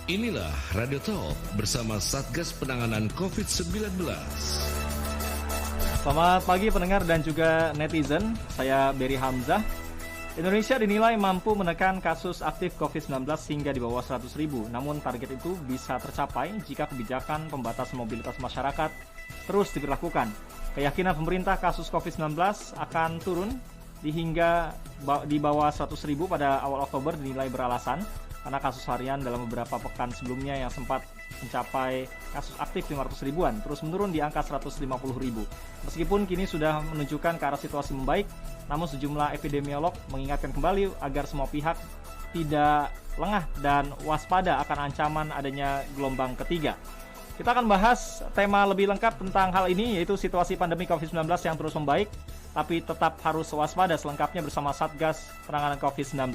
Inilah Radio Talk bersama Satgas Penanganan COVID-19. Selamat pagi pendengar dan juga netizen, saya Berry Hamzah. Indonesia dinilai mampu menekan kasus aktif COVID-19 hingga di bawah 100.000. Namun target itu bisa tercapai jika kebijakan pembatasan mobilitas masyarakat terus diberlakukan. Keyakinan pemerintah kasus COVID-19 akan turun hingga di bawah 100.000 pada awal Oktober dinilai beralasan karena kasus harian dalam beberapa pekan sebelumnya yang sempat mencapai kasus aktif 500 ribuan terus menurun di angka 150 ribu. Meskipun kini sudah menunjukkan ke arah situasi membaik, namun sejumlah epidemiolog mengingatkan kembali agar semua pihak tidak lengah dan waspada akan ancaman adanya gelombang ketiga. Kita akan bahas tema lebih lengkap tentang hal ini, yaitu situasi pandemi COVID-19 yang terus membaik, tapi tetap harus waspada, selengkapnya bersama Satgas Penanganan COVID-19.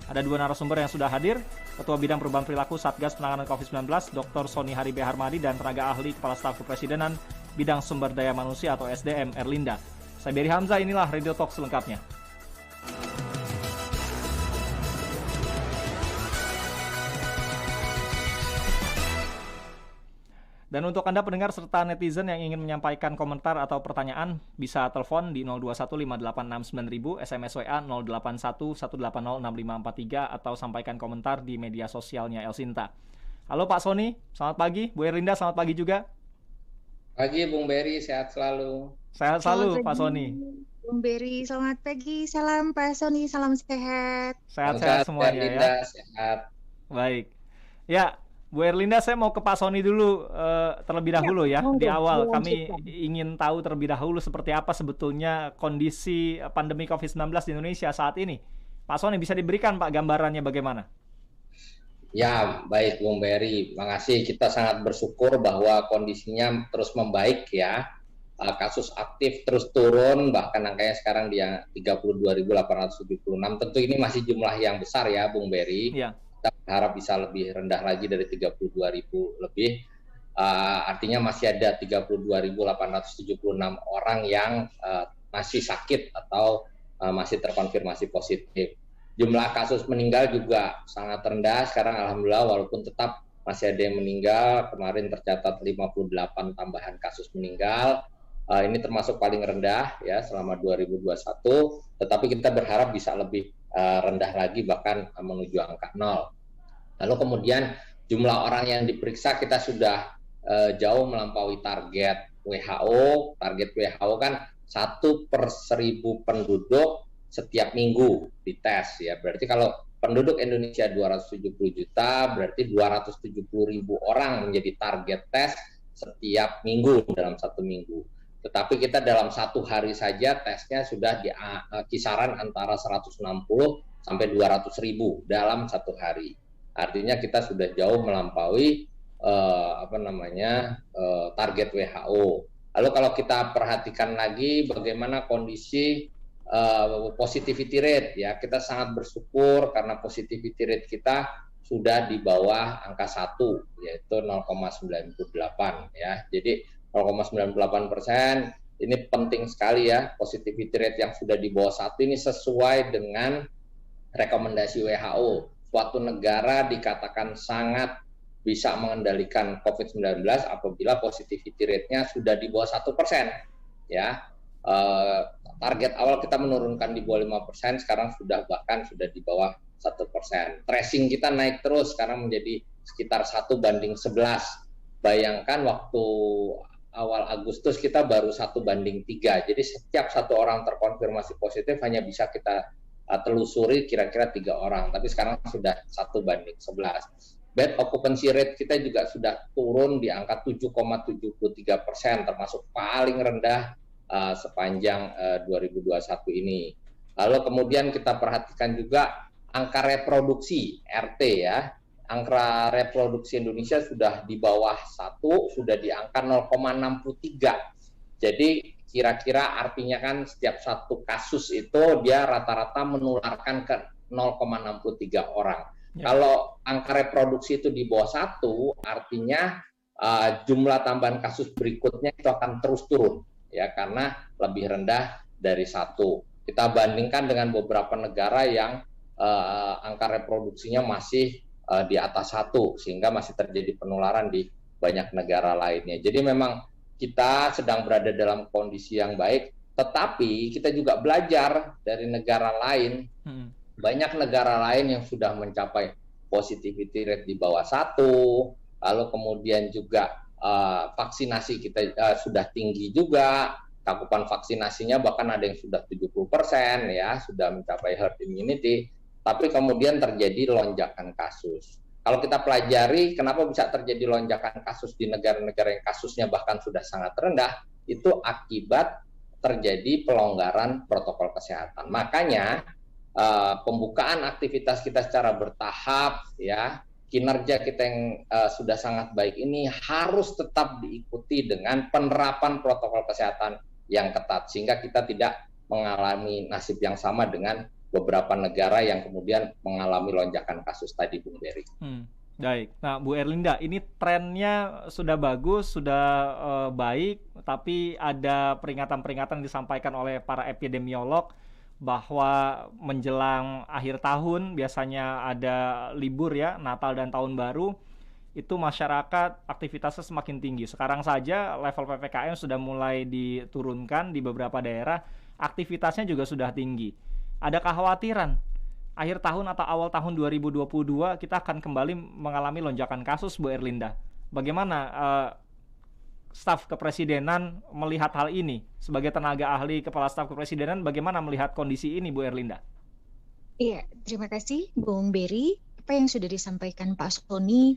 Ada dua narasumber yang sudah hadir, Ketua Bidang Perubahan Perilaku Satgas Penanganan COVID-19, Dr. Sony Haribe Harmadi, dan tenaga ahli Kepala Staf Kepresidenan Bidang Sumber Daya Manusia atau SDM, Erlinda. Saya Berry Hamzah, inilah Radio Talk selengkapnya. Dan untuk Anda pendengar serta netizen yang ingin menyampaikan komentar atau pertanyaan, bisa telepon di 0215869.000, SMS WA 0811806543, atau sampaikan komentar di media sosialnya Elsinta. Halo Pak Sony, selamat pagi. Bu Erlinda, selamat pagi juga. Pagi Bung Berry, sehat selalu. Sehat selalu Pak Sony. Bung Berry, selamat pagi. Salam Pak Sony, salam sehat. Sehat-sehat semuanya Erlinda, ya. Sehat. Baik. Ya, Bu Erlinda, saya mau ke Pak Sony dulu terlebih dahulu ya. Di awal kami ingin tahu terlebih dahulu seperti apa sebetulnya kondisi pandemi COVID-19 di Indonesia saat ini. Pak Sony, bisa diberikan Pak gambarannya bagaimana? Ya, baik Bung Berry. Makasih, kita sangat bersyukur bahwa kondisinya terus membaik ya. Kasus aktif terus turun, bahkan angkanya sekarang di 32.876. Tentu ini masih jumlah yang besar ya Bung Berry. Iya. Kita berharap bisa lebih rendah lagi dari 32.000 lebih. Artinya masih ada 32.876 orang yang masih sakit atau masih terkonfirmasi positif. Jumlah kasus meninggal juga sangat rendah sekarang alhamdulillah, walaupun tetap masih ada yang meninggal. Kemarin tercatat 58 tambahan kasus meninggal. Ini termasuk paling rendah ya selama 2021, tetapi kita berharap bisa lebih rendah lagi, bahkan menuju angka 0. Lalu kemudian jumlah orang yang diperiksa kita sudah jauh melampaui target WHO. Target WHO kan 1 per 1.000 penduduk setiap minggu dites ya. Berarti kalau penduduk Indonesia 270 juta, berarti 270.000 orang menjadi target tes setiap minggu dalam 1 minggu. Tetapi kita dalam 1 hari saja tesnya sudah di kisaran antara 160 sampai 200.000 dalam 1 hari. Artinya kita sudah jauh melampaui target WHO. Lalu kalau kita perhatikan lagi bagaimana kondisi positivity rate ya, kita sangat bersyukur karena positivity rate kita sudah di bawah angka 1, yaitu 0,98 ya. Jadi 0,98%, ini penting sekali ya, positivity rate yang sudah di bawah 1 ini sesuai dengan rekomendasi WHO. Suatu negara dikatakan sangat bisa mengendalikan COVID-19 apabila positivity rate-nya sudah di bawah 1%. Ya, target awal kita menurunkan di bawah 5%, sekarang bahkan sudah di bawah 1%. Tracing kita naik terus, sekarang menjadi sekitar 1:11. Bayangkan waktu awal Agustus kita baru 1:3. Jadi setiap 1 orang terkonfirmasi positif hanya bisa kita telusuri kira-kira 3 orang, tapi sekarang sudah 1:11. Bed occupancy rate kita juga sudah turun di angka 7,73%, termasuk paling rendah sepanjang 2021 ini. Lalu kemudian kita perhatikan juga angka reproduksi RT ya. Angka reproduksi Indonesia sudah di bawah 1, sudah di angka 0,63. Jadi kira-kira artinya kan setiap 1 kasus itu dia rata-rata menularkan ke 0,63 orang. Ya. Kalau angka reproduksi itu di bawah 1, artinya jumlah tambahan kasus berikutnya itu akan terus turun ya, karena lebih rendah dari 1. Kita bandingkan dengan beberapa negara yang angka reproduksinya masih di atas 1, sehingga masih terjadi penularan di banyak negara lainnya. Jadi memang kita sedang berada dalam kondisi yang baik, tetapi kita juga belajar dari negara lain. Banyak negara lain yang sudah mencapai positivity rate di bawah 1, lalu kemudian juga vaksinasi kita sudah tinggi juga, cakupan vaksinasinya bahkan ada yang sudah 70% ya, sudah mencapai herd immunity, tapi kemudian terjadi lonjakan kasus. Kalau kita pelajari kenapa bisa terjadi lonjakan kasus di negara-negara yang kasusnya bahkan sudah sangat rendah, itu akibat terjadi pelonggaran protokol kesehatan. Makanya pembukaan aktivitas kita secara bertahap, ya, kinerja kita yang sudah sangat baik ini harus tetap diikuti dengan penerapan protokol kesehatan yang ketat, sehingga kita tidak mengalami nasib yang sama dengan beberapa negara yang kemudian mengalami lonjakan kasus tadi, Bung Berry. Baik, nah Bu Erlinda, ini trennya sudah bagus, sudah baik, tapi ada peringatan-peringatan yang disampaikan oleh para epidemiolog bahwa menjelang akhir tahun biasanya ada libur ya, Natal dan Tahun Baru, itu masyarakat aktivitasnya semakin tinggi. Sekarang saja level PPKM sudah mulai diturunkan di beberapa daerah, aktivitasnya juga sudah tinggi. Ada kekhawatiran akhir tahun atau awal tahun 2022 kita akan kembali mengalami lonjakan kasus, Bu Erlinda. Bagaimana staf kepresidenan melihat hal ini? Sebagai tenaga ahli kepala staf kepresidenan, bagaimana melihat kondisi ini, Bu Erlinda? Iya, terima kasih Bung Berry. Apa yang sudah disampaikan Pak Sony,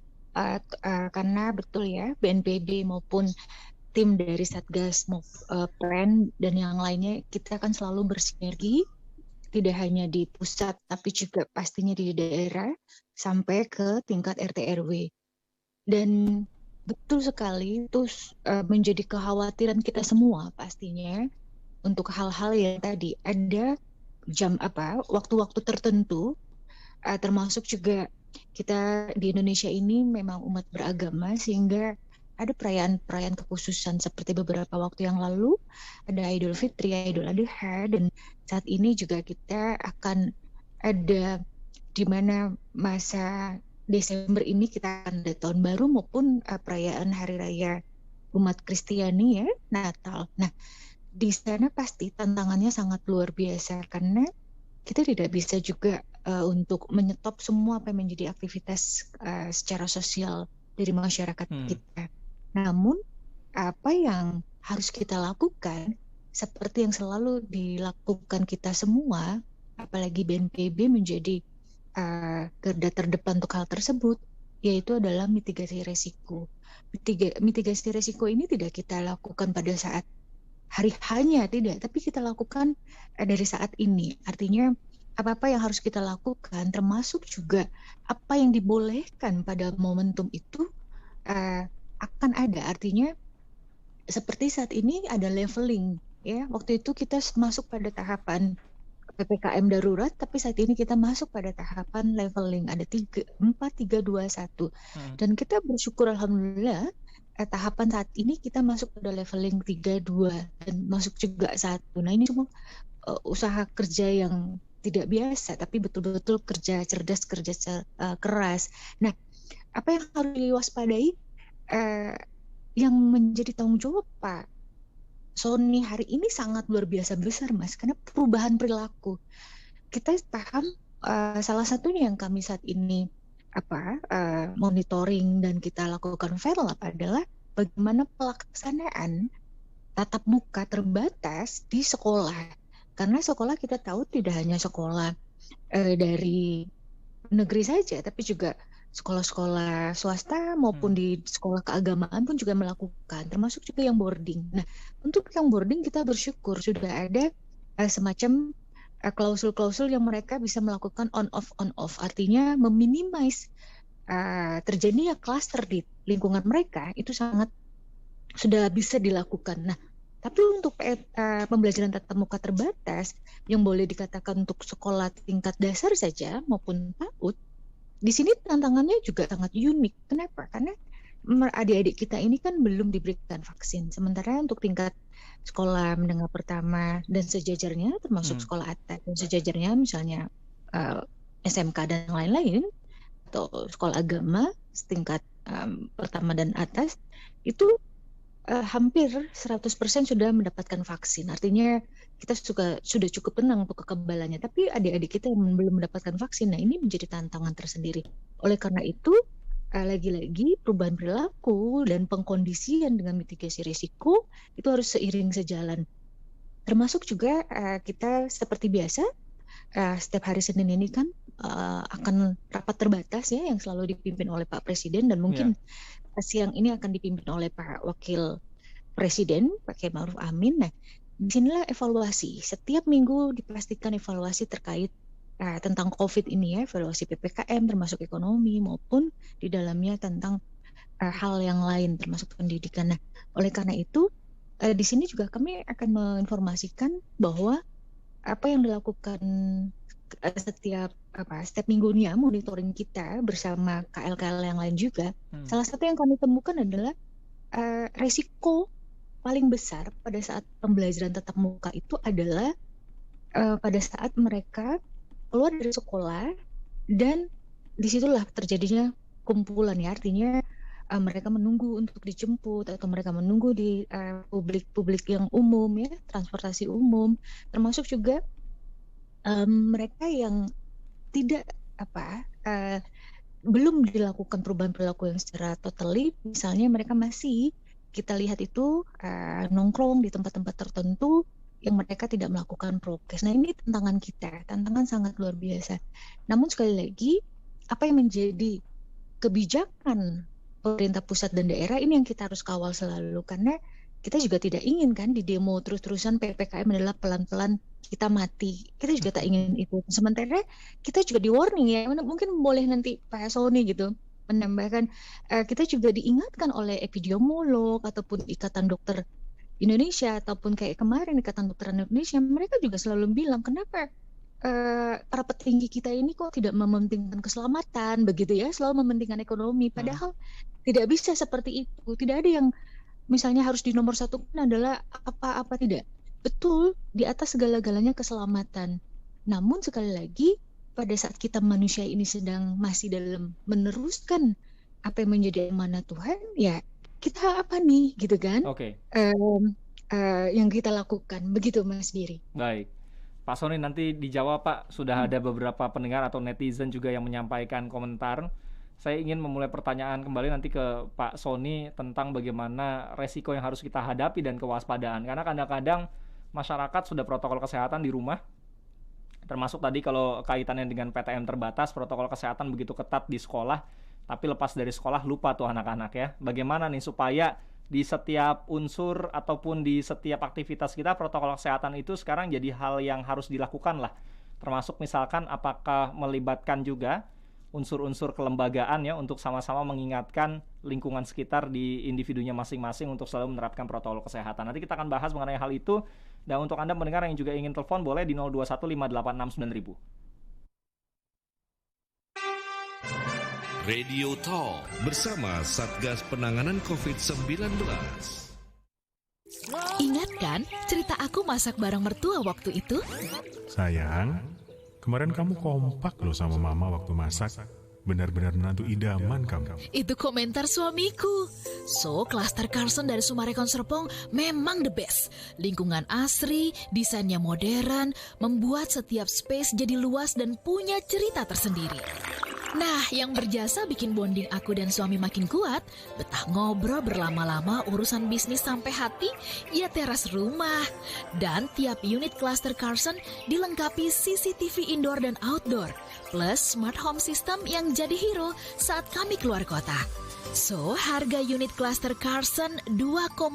karena betul ya, BNPB maupun tim dari Satgas Plan dan yang lainnya, kita akan selalu bersinergi, tidak hanya di pusat, tapi juga pastinya di daerah, sampai ke tingkat RT RW. Dan betul sekali itu menjadi kekhawatiran kita semua pastinya untuk hal-hal yang tadi ada waktu-waktu tertentu, termasuk juga kita di Indonesia ini memang umat beragama, sehingga ada perayaan-perayaan kekhususan seperti beberapa waktu yang lalu ada Idul Fitri, Idul Adha, dan saat ini juga kita akan ada di mana masa Desember ini kita akan ada Tahun Baru maupun perayaan Hari Raya umat Kristiani ya, Natal. Nah, di sana pasti tantangannya sangat luar biasa karena kita tidak bisa juga untuk menyetop semua apa yang menjadi aktivitas secara sosial dari masyarakat kita. Namun apa yang harus kita lakukan seperti yang selalu dilakukan kita semua, apalagi BNPB menjadi garda terdepan untuk hal tersebut, yaitu adalah mitigasi resiko. Mitigasi resiko ini tidak kita lakukan pada saat hari hanya, tidak, tapi kita lakukan dari saat ini. Artinya apa-apa yang harus kita lakukan, termasuk juga apa yang dibolehkan pada momentum itu akan ada. Artinya seperti saat ini ada leveling, ya. Waktu itu kita masuk pada tahapan PPKM darurat, tapi saat ini kita masuk pada tahapan leveling, ada 4, 3, 2, 1. Dan kita bersyukur alhamdulillah tahapan saat ini kita masuk pada leveling 3, 2 dan masuk juga 1. Nah, ini semua usaha kerja yang tidak biasa, tapi betul-betul kerja cerdas, kerja keras. Nah, apa yang harus diwaspadai, yang menjadi tanggung jawab Pak Sony hari ini sangat luar biasa besar, Mas, karena perubahan perilaku. Kita paham, salah satunya yang kami saat ini monitoring dan kita lakukan follow up adalah bagaimana pelaksanaan tatap muka terbatas di sekolah. Karena sekolah kita tahu tidak hanya sekolah dari negeri saja, tapi juga sekolah-sekolah swasta maupun di sekolah keagamaan pun juga melakukan, termasuk juga yang boarding. Nah, untuk yang boarding kita bersyukur sudah ada semacam klausul-klausul yang mereka bisa melakukan on-off, artinya meminimize terjadinya klaster di lingkungan mereka, itu sangat sudah bisa dilakukan. Nah, tapi untuk pembelajaran tatap muka terbatas yang boleh dikatakan untuk sekolah tingkat dasar saja maupun PAUD, di sini tantangannya juga sangat unik. Kenapa? Karena adik-adik kita ini kan belum diberikan vaksin. Sementara untuk tingkat sekolah menengah pertama dan sejajarnya, termasuk sekolah atas dan sejajarnya, misalnya SMK dan lain-lain, atau sekolah agama setingkat pertama dan atas itu hampir 100% sudah mendapatkan vaksin. Artinya kita sudah cukup tenang untuk kekebalannya. Tapi adik-adik kita yang belum mendapatkan vaksin, nah ini menjadi tantangan tersendiri. Oleh karena itu, lagi-lagi perubahan perilaku dan pengkondisian dengan mitigasi risiko itu harus seiring sejalan. Termasuk juga kita seperti biasa, setiap hari Senin ini kan akan rapat terbatas ya yang selalu dipimpin oleh Pak Presiden dan mungkin siang ini akan dipimpin oleh Pak Wakil Presiden, Pak Kiai Ma'ruf Amin. Nah, disinilah evaluasi. Setiap minggu dipastikan evaluasi terkait tentang COVID ini ya, evaluasi PPKM termasuk ekonomi maupun di dalamnya tentang hal yang lain termasuk pendidikan. Nah, oleh karena itu di sini juga kami akan menginformasikan bahwa apa yang dilakukan setiap minggunya monitoring kita bersama KL-KL yang lain juga. Salah satu yang kami temukan adalah resiko paling besar pada saat pembelajaran tatap muka itu adalah pada saat mereka keluar dari sekolah dan disitulah terjadinya kumpulan ya, artinya mereka menunggu untuk dijemput atau mereka menunggu di publik yang umum ya, transportasi umum, termasuk juga mereka yang tidak belum dilakukan perubahan perilaku yang secara totally, misalnya mereka masih kita lihat itu nongkrong di tempat-tempat tertentu yang mereka tidak melakukan prokes. Nah ini tantangan kita, tantangan sangat luar biasa. Namun sekali lagi, apa yang menjadi kebijakan pemerintah pusat dan daerah ini yang kita harus kawal selalu, karena kita juga tidak ingin kan di demo terus-terusan PPKM adalah pelan-pelan kita mati. Kita juga tak ingin itu. Sementara kita juga di warning ya, mungkin boleh nanti Pak Sony gitu menambahkan, kita juga diingatkan oleh epidemiolog ataupun Ikatan Dokter Indonesia ataupun kayak kemarin Ikatan Dokter Indonesia, mereka juga selalu bilang kenapa para petinggi kita ini kok tidak mementingkan keselamatan begitu ya, selalu mementingkan ekonomi, padahal tidak bisa seperti itu. Tidak ada yang misalnya harus di nomor satu adalah apa-apa, tidak. Betul, di atas segala-galanya keselamatan. Namun sekali lagi pada saat kita manusia ini sedang masih dalam meneruskan apa yang menjadi amanah Tuhan, ya kita apa nih gitu kan? Yang kita lakukan begitu Mas Biri. Baik, Pak Sony nanti dijawab Pak. Sudah ada beberapa pendengar atau netizen juga yang menyampaikan komentar. Saya ingin memulai pertanyaan kembali nanti ke Pak Sony tentang bagaimana resiko yang harus kita hadapi dan kewaspadaan. Karena kadang-kadang masyarakat sudah protokol kesehatan di rumah, termasuk tadi kalau kaitannya dengan PTM terbatas, protokol kesehatan begitu ketat di sekolah, tapi lepas dari sekolah lupa tuh anak-anak ya. Bagaimana nih supaya di setiap unsur ataupun di setiap aktivitas kita protokol kesehatan itu sekarang jadi hal yang harus dilakukan lah. Termasuk misalkan apakah melibatkan juga unsur-unsur kelembagaan ya untuk sama-sama mengingatkan lingkungan sekitar di individunya masing-masing untuk selalu menerapkan protokol kesehatan. Nanti kita akan bahas mengenai hal itu. Dan untuk Anda mendengar yang juga ingin telepon boleh di 0215869000. Radio Talk bersama Satgas Penanganan COVID-19. Ingat kan cerita aku masak bareng mertua waktu itu? Sayang, kemarin kamu kompak loh sama mama waktu masak. Benar-benar menantu idaman kamu. Itu komentar suamiku. So, Cluster Carson dari Sumarekon Serpong memang the best. Lingkungan asri, desainnya modern, membuat setiap space jadi luas dan punya cerita tersendiri. Nah, yang berjasa bikin bonding aku dan suami makin kuat, betah ngobrol berlama-lama urusan bisnis sampai hati, ya teras rumah. Dan tiap unit Cluster Carson dilengkapi CCTV indoor dan outdoor, plus smart home system yang jadi hero saat kami keluar kota. So, harga unit Cluster Carson 2,5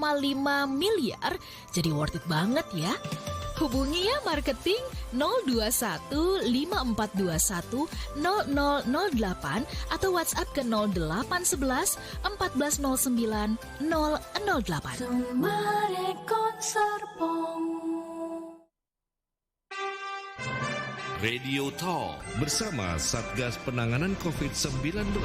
miliar, jadi worth it banget ya. Hubungi ya marketing 021 5421 0008 atau WhatsApp ke 0811 1409 008. Sumarekon Serpong. Radio Talk bersama Satgas Penanganan COVID-19.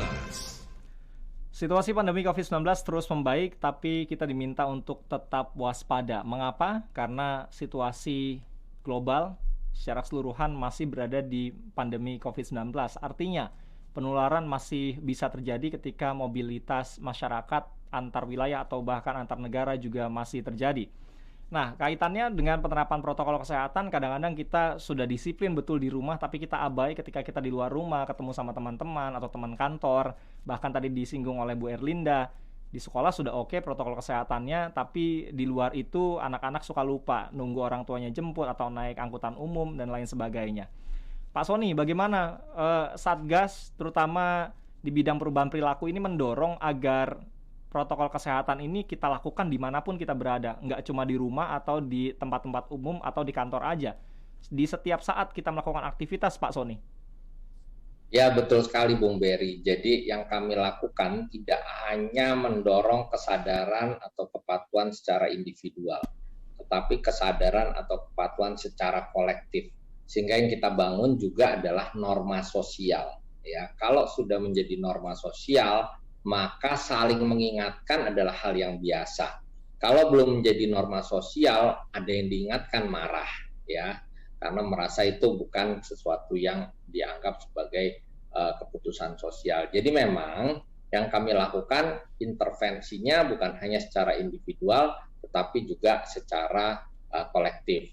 Situasi pandemi COVID-19 terus membaik, tapi kita diminta untuk tetap waspada. Mengapa? Karena situasi global secara keseluruhan masih berada di pandemi COVID-19. Artinya, penularan masih bisa terjadi ketika mobilitas masyarakat antar wilayah atau bahkan antar negara juga masih terjadi. Nah, kaitannya dengan penerapan protokol kesehatan, kadang-kadang kita sudah disiplin betul di rumah, tapi kita abai ketika kita di luar rumah, ketemu sama teman-teman atau teman kantor. Bahkan tadi disinggung oleh Bu Erlinda, di sekolah sudah oke protokol kesehatannya, tapi di luar itu anak-anak suka lupa, nunggu orang tuanya jemput atau naik angkutan umum dan lain sebagainya. Pak Sony, bagaimana Satgas terutama di bidang perubahan perilaku ini mendorong agar protokol kesehatan ini kita lakukan dimanapun kita berada, nggak cuma di rumah atau di tempat-tempat umum atau di kantor aja. Di setiap saat kita melakukan aktivitas, Pak Sony. Ya, betul sekali Bung Berry. Jadi yang kami lakukan tidak hanya mendorong kesadaran atau kepatuhan secara individual, tetapi kesadaran atau kepatuhan secara kolektif. Sehingga yang kita bangun juga adalah norma sosial. Ya, kalau sudah menjadi norma sosial, maka saling mengingatkan adalah hal yang biasa. Kalau belum menjadi norma sosial, ada yang diingatkan marah, ya, karena merasa itu bukan sesuatu yang dianggap sebagai keputusan sosial. Jadi memang yang kami lakukan intervensinya bukan hanya secara individual, tetapi juga secara kolektif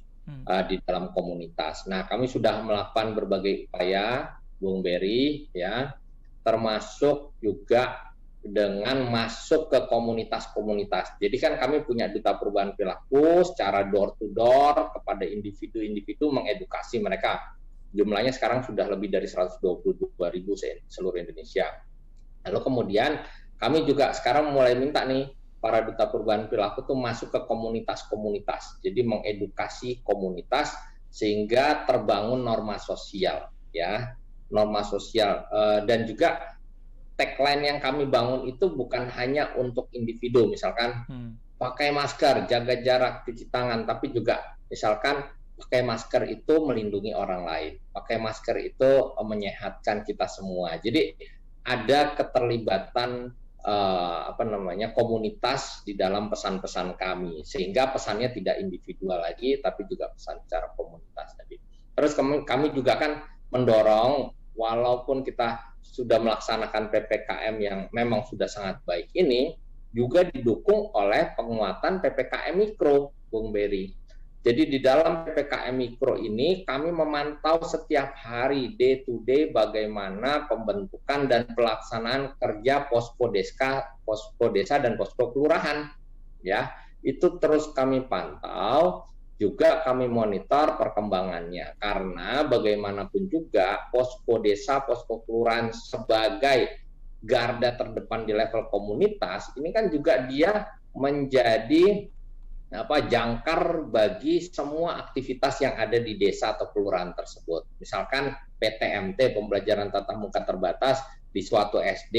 di dalam komunitas. Nah, kami sudah melakukan berbagai upaya, Bung Berry, ya, termasuk juga dengan masuk ke komunitas-komunitas. Jadi kan kami punya duta perubahan perilaku secara door to door kepada individu-individu, mengedukasi mereka. Jumlahnya sekarang sudah lebih dari 122.000 seluruh Indonesia. Lalu kemudian kami juga sekarang mulai minta nih para duta perubahan perilaku tuh masuk ke komunitas-komunitas. Jadi mengedukasi komunitas sehingga terbangun norma sosial, ya, norma sosial. Dan juga tagline yang kami bangun itu bukan hanya untuk individu, misalkan pakai masker, jaga jarak, cuci tangan, tapi juga misalkan pakai masker itu melindungi orang lain, pakai masker itu menyehatkan kita semua. Jadi ada keterlibatan komunitas di dalam pesan-pesan kami, sehingga pesannya tidak individual lagi, tapi juga pesan secara komunitas tadi. Terus kami juga kan mendorong, walaupun kita sudah melaksanakan PPKM yang memang sudah sangat baik ini, juga didukung oleh penguatan PPKM Mikro, Bung Berry. Jadi di dalam PPKM Mikro ini kami memantau setiap hari, day to day, bagaimana pembentukan dan pelaksanaan kerja posko desa dan posko kelurahan. Ya, itu terus kami pantau. Juga kami monitor perkembangannya, karena bagaimanapun juga posko desa, posko kelurahan sebagai garda terdepan di level komunitas, ini kan juga dia menjadi jangkar bagi semua aktivitas yang ada di desa atau kelurahan tersebut. Misalkan PTMT, pembelajaran tatap muka terbatas di suatu SD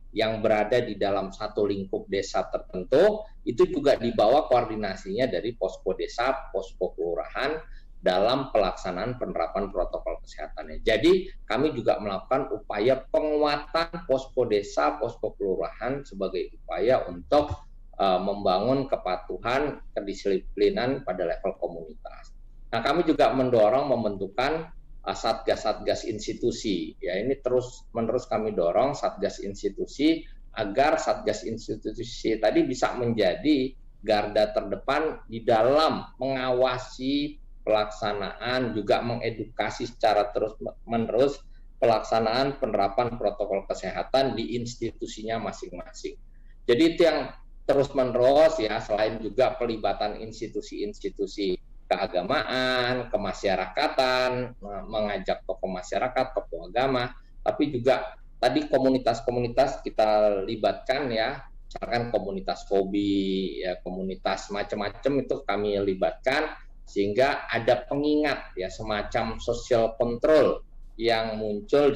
yang berada di dalam satu lingkup desa tertentu, itu juga dibawa koordinasinya dari posko desa, posko kelurahan dalam pelaksanaan penerapan protokol kesehatannya. Jadi kami juga melakukan upaya penguatan posko desa, posko kelurahan sebagai upaya untuk membangun kepatuhan, kedisiplinan pada level komunitas. Nah, kami juga mendorong membentukan satgas-satgas institusi. Ya, ini terus-menerus kami dorong satgas institusi agar satgas institusi tadi bisa menjadi garda terdepan di dalam mengawasi pelaksanaan, juga mengedukasi secara terus-menerus pelaksanaan penerapan protokol kesehatan di institusinya masing-masing. Jadi itu yang terus-menerus, ya, selain juga pelibatan institusi-institusi keagamaan, kemasyarakatan, mengajak tokoh masyarakat, tokoh agama, tapi juga tadi komunitas-komunitas kita libatkan, ya, misalkan komunitas hobi, ya, komunitas macam-macam itu kami libatkan, sehingga ada pengingat, ya, semacam social control yang muncul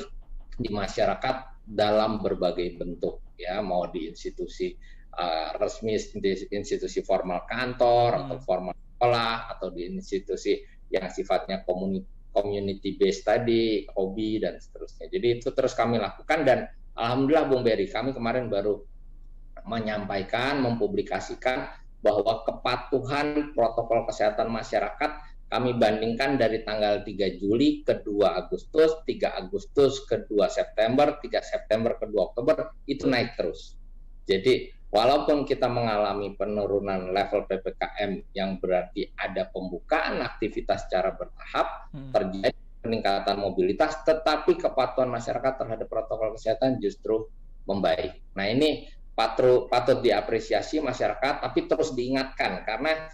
di masyarakat dalam berbagai bentuk, ya, mau di institusi resmi, institusi formal kantor atau formal sekolah, atau di institusi yang sifatnya community based tadi, hobi dan seterusnya. Jadi itu terus kami lakukan, dan alhamdulillah Bung Berry, kami kemarin baru menyampaikan, mempublikasikan bahwa kepatuhan protokol kesehatan masyarakat kami bandingkan dari tanggal 3 Juli ke 2 Agustus, 3 Agustus ke 2 September, 3 September ke 2 Oktober, itu naik terus. Jadi walaupun kita mengalami penurunan level PPKM yang berarti ada pembukaan aktivitas secara bertahap, terjadi peningkatan mobilitas, tetapi kepatuhan masyarakat terhadap protokol kesehatan justru membaik. Nah ini patut diapresiasi masyarakat, tapi terus diingatkan karena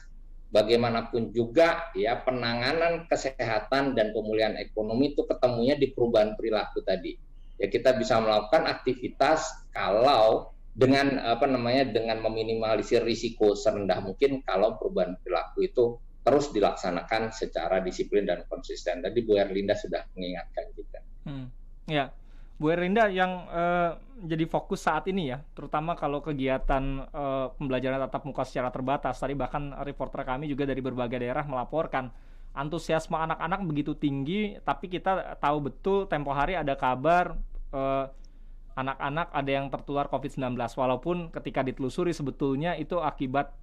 bagaimanapun juga ya penanganan kesehatan dan pemulihan ekonomi itu ketemunya di perubahan perilaku tadi. Ya kita bisa melakukan aktivitas kalau dengan dengan meminimalisir risiko serendah mungkin kalau perubahan perilaku itu terus dilaksanakan secara disiplin dan konsisten. Tadi Bu Erlinda sudah mengingatkan juga. Ya, Bu Erlinda yang jadi fokus saat ini ya, terutama kalau kegiatan pembelajaran tatap muka secara terbatas. Tadi bahkan reporter kami juga dari berbagai daerah melaporkan antusiasme anak-anak begitu tinggi, tapi kita tahu betul tempo hari ada kabar anak-anak ada yang tertular COVID-19, walaupun ketika ditelusuri sebetulnya itu akibat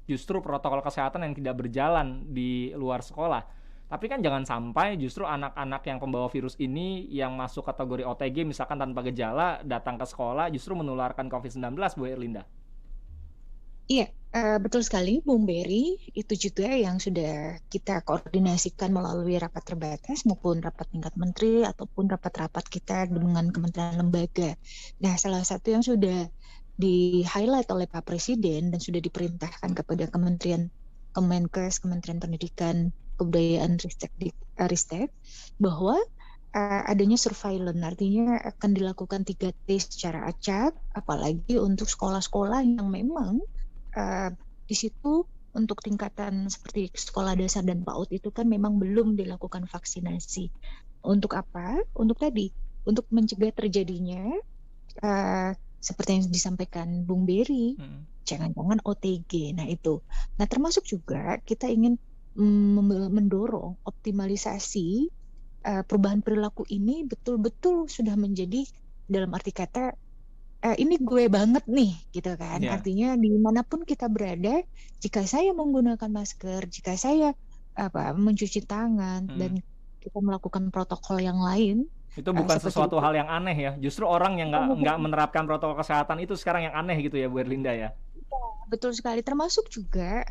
justru protokol kesehatan yang tidak berjalan di luar sekolah. Tapi kan jangan sampai justru anak-anak yang pembawa virus ini yang masuk kategori OTG misalkan tanpa gejala datang ke sekolah justru menularkan COVID-19, Bu Erlinda. Iya, betul sekali Bung Berry. Itu juga yang sudah kita koordinasikan melalui rapat terbatas maupun rapat tingkat menteri ataupun rapat-rapat kita dengan kementerian lembaga. Nah, salah satu yang sudah di-highlight oleh Pak Presiden dan sudah diperintahkan kepada Kementerian Kemenkes, Kementerian Pendidikan, Kebudayaan, Ristek, bahwa adanya surveillance, artinya akan dilakukan 3T secara acak, apalagi untuk sekolah-sekolah yang memang di situ untuk tingkatan seperti sekolah dasar dan PAUD itu kan memang belum dilakukan vaksinasi. Untuk apa? Untuk mencegah terjadinya seperti yang disampaikan Bung Berry, jangan-jangan OTG. Nah itu. Nah termasuk juga kita ingin mendorong optimalisasi perubahan perilaku ini betul-betul sudah menjadi dalam arti kata ini gue banget nih gitu kan. Artinya dimanapun kita berada, jika saya menggunakan masker, jika saya mencuci tangan dan kita melakukan protokol yang lain, itu bukan sesuatu hal yang aneh ya. Justru orang yang nggak menerapkan protokol kesehatan itu sekarang yang aneh gitu ya, Bu Erlinda ya. Betul sekali, termasuk juga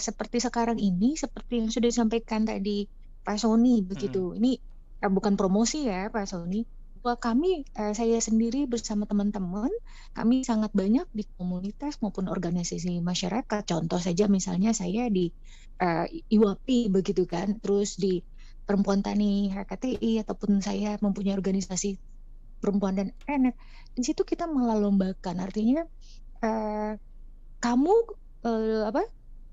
seperti sekarang ini, seperti yang sudah disampaikan tadi Pak Sony begitu. Ini bukan promosi ya Pak Sony, bahwa kami, saya sendiri bersama teman-teman, kami sangat banyak di komunitas maupun organisasi masyarakat. Contoh saja misalnya saya di IWAPI begitu kan, terus di Perempuan Tani HKTI, ataupun saya mempunyai organisasi perempuan dan anak. Di situ kita melombakan, artinya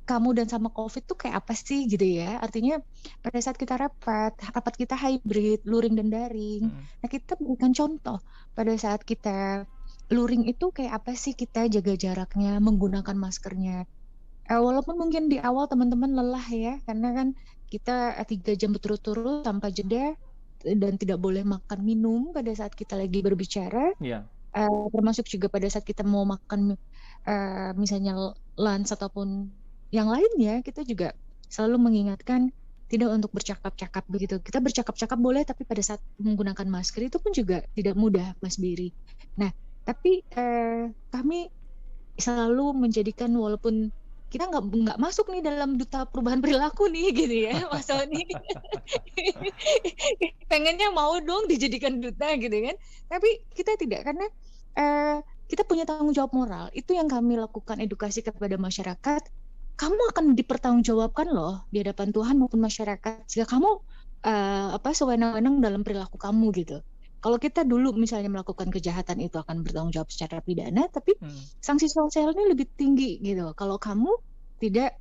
kamu dan sama COVID tuh kayak apa sih gitu ya. Artinya pada saat kita rapat kita hybrid, luring dan daring. Nah kita berikan contoh pada saat kita luring itu kayak apa sih kita jaga jaraknya, menggunakan maskernya. Walaupun mungkin di awal teman-teman lelah ya, karena kan kita 3 jam berturut-turut tanpa jeda dan tidak boleh makan minum pada saat kita lagi berbicara. Termasuk juga pada saat kita mau makan misalnya lunch ataupun yang lainnya, kita juga selalu mengingatkan tidak untuk bercakap-cakap begitu. Kita bercakap-cakap boleh, tapi pada saat menggunakan masker itu pun juga tidak mudah, Mas Biri. Nah, tapi kami selalu menjadikan, walaupun kita nggak masuk nih dalam duta perubahan perilaku nih gitu ya, Mas Sony. Pengennya mau dong dijadikan duta gitu kan, tapi kita tidak, karena kita punya tanggung jawab moral. Itu yang kami lakukan, edukasi kepada masyarakat. Kamu akan dipertanggungjawabkan loh di hadapan Tuhan maupun masyarakat jika kamu sewenang-wenang dalam perilaku kamu gitu. Kalau kita dulu misalnya melakukan kejahatan itu akan bertanggung jawab secara pidana, tapi sanksi sosialnya lebih tinggi gitu. Kalau kamu tidak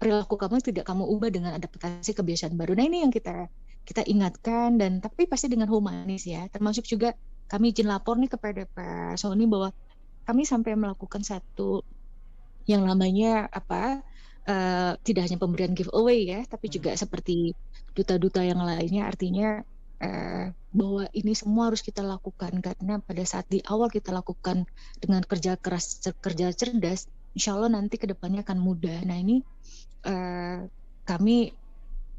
perilaku kamu tidak kamu ubah dengan adaptasi kebiasaan baru. Nah ini yang kita ingatkan, dan tapi pasti dengan humanis ya. Termasuk juga kami izin lapor nih kepada Pak Sony bahwa kami sampai melakukan satu yang namanya tidak hanya pemberian giveaway ya, tapi juga seperti duta-duta yang lainnya. Artinya bahwa ini semua harus kita lakukan karena pada saat di awal kita lakukan dengan kerja keras, kerja cerdas, insya Allah nanti kedepannya akan mudah. Nah ini kami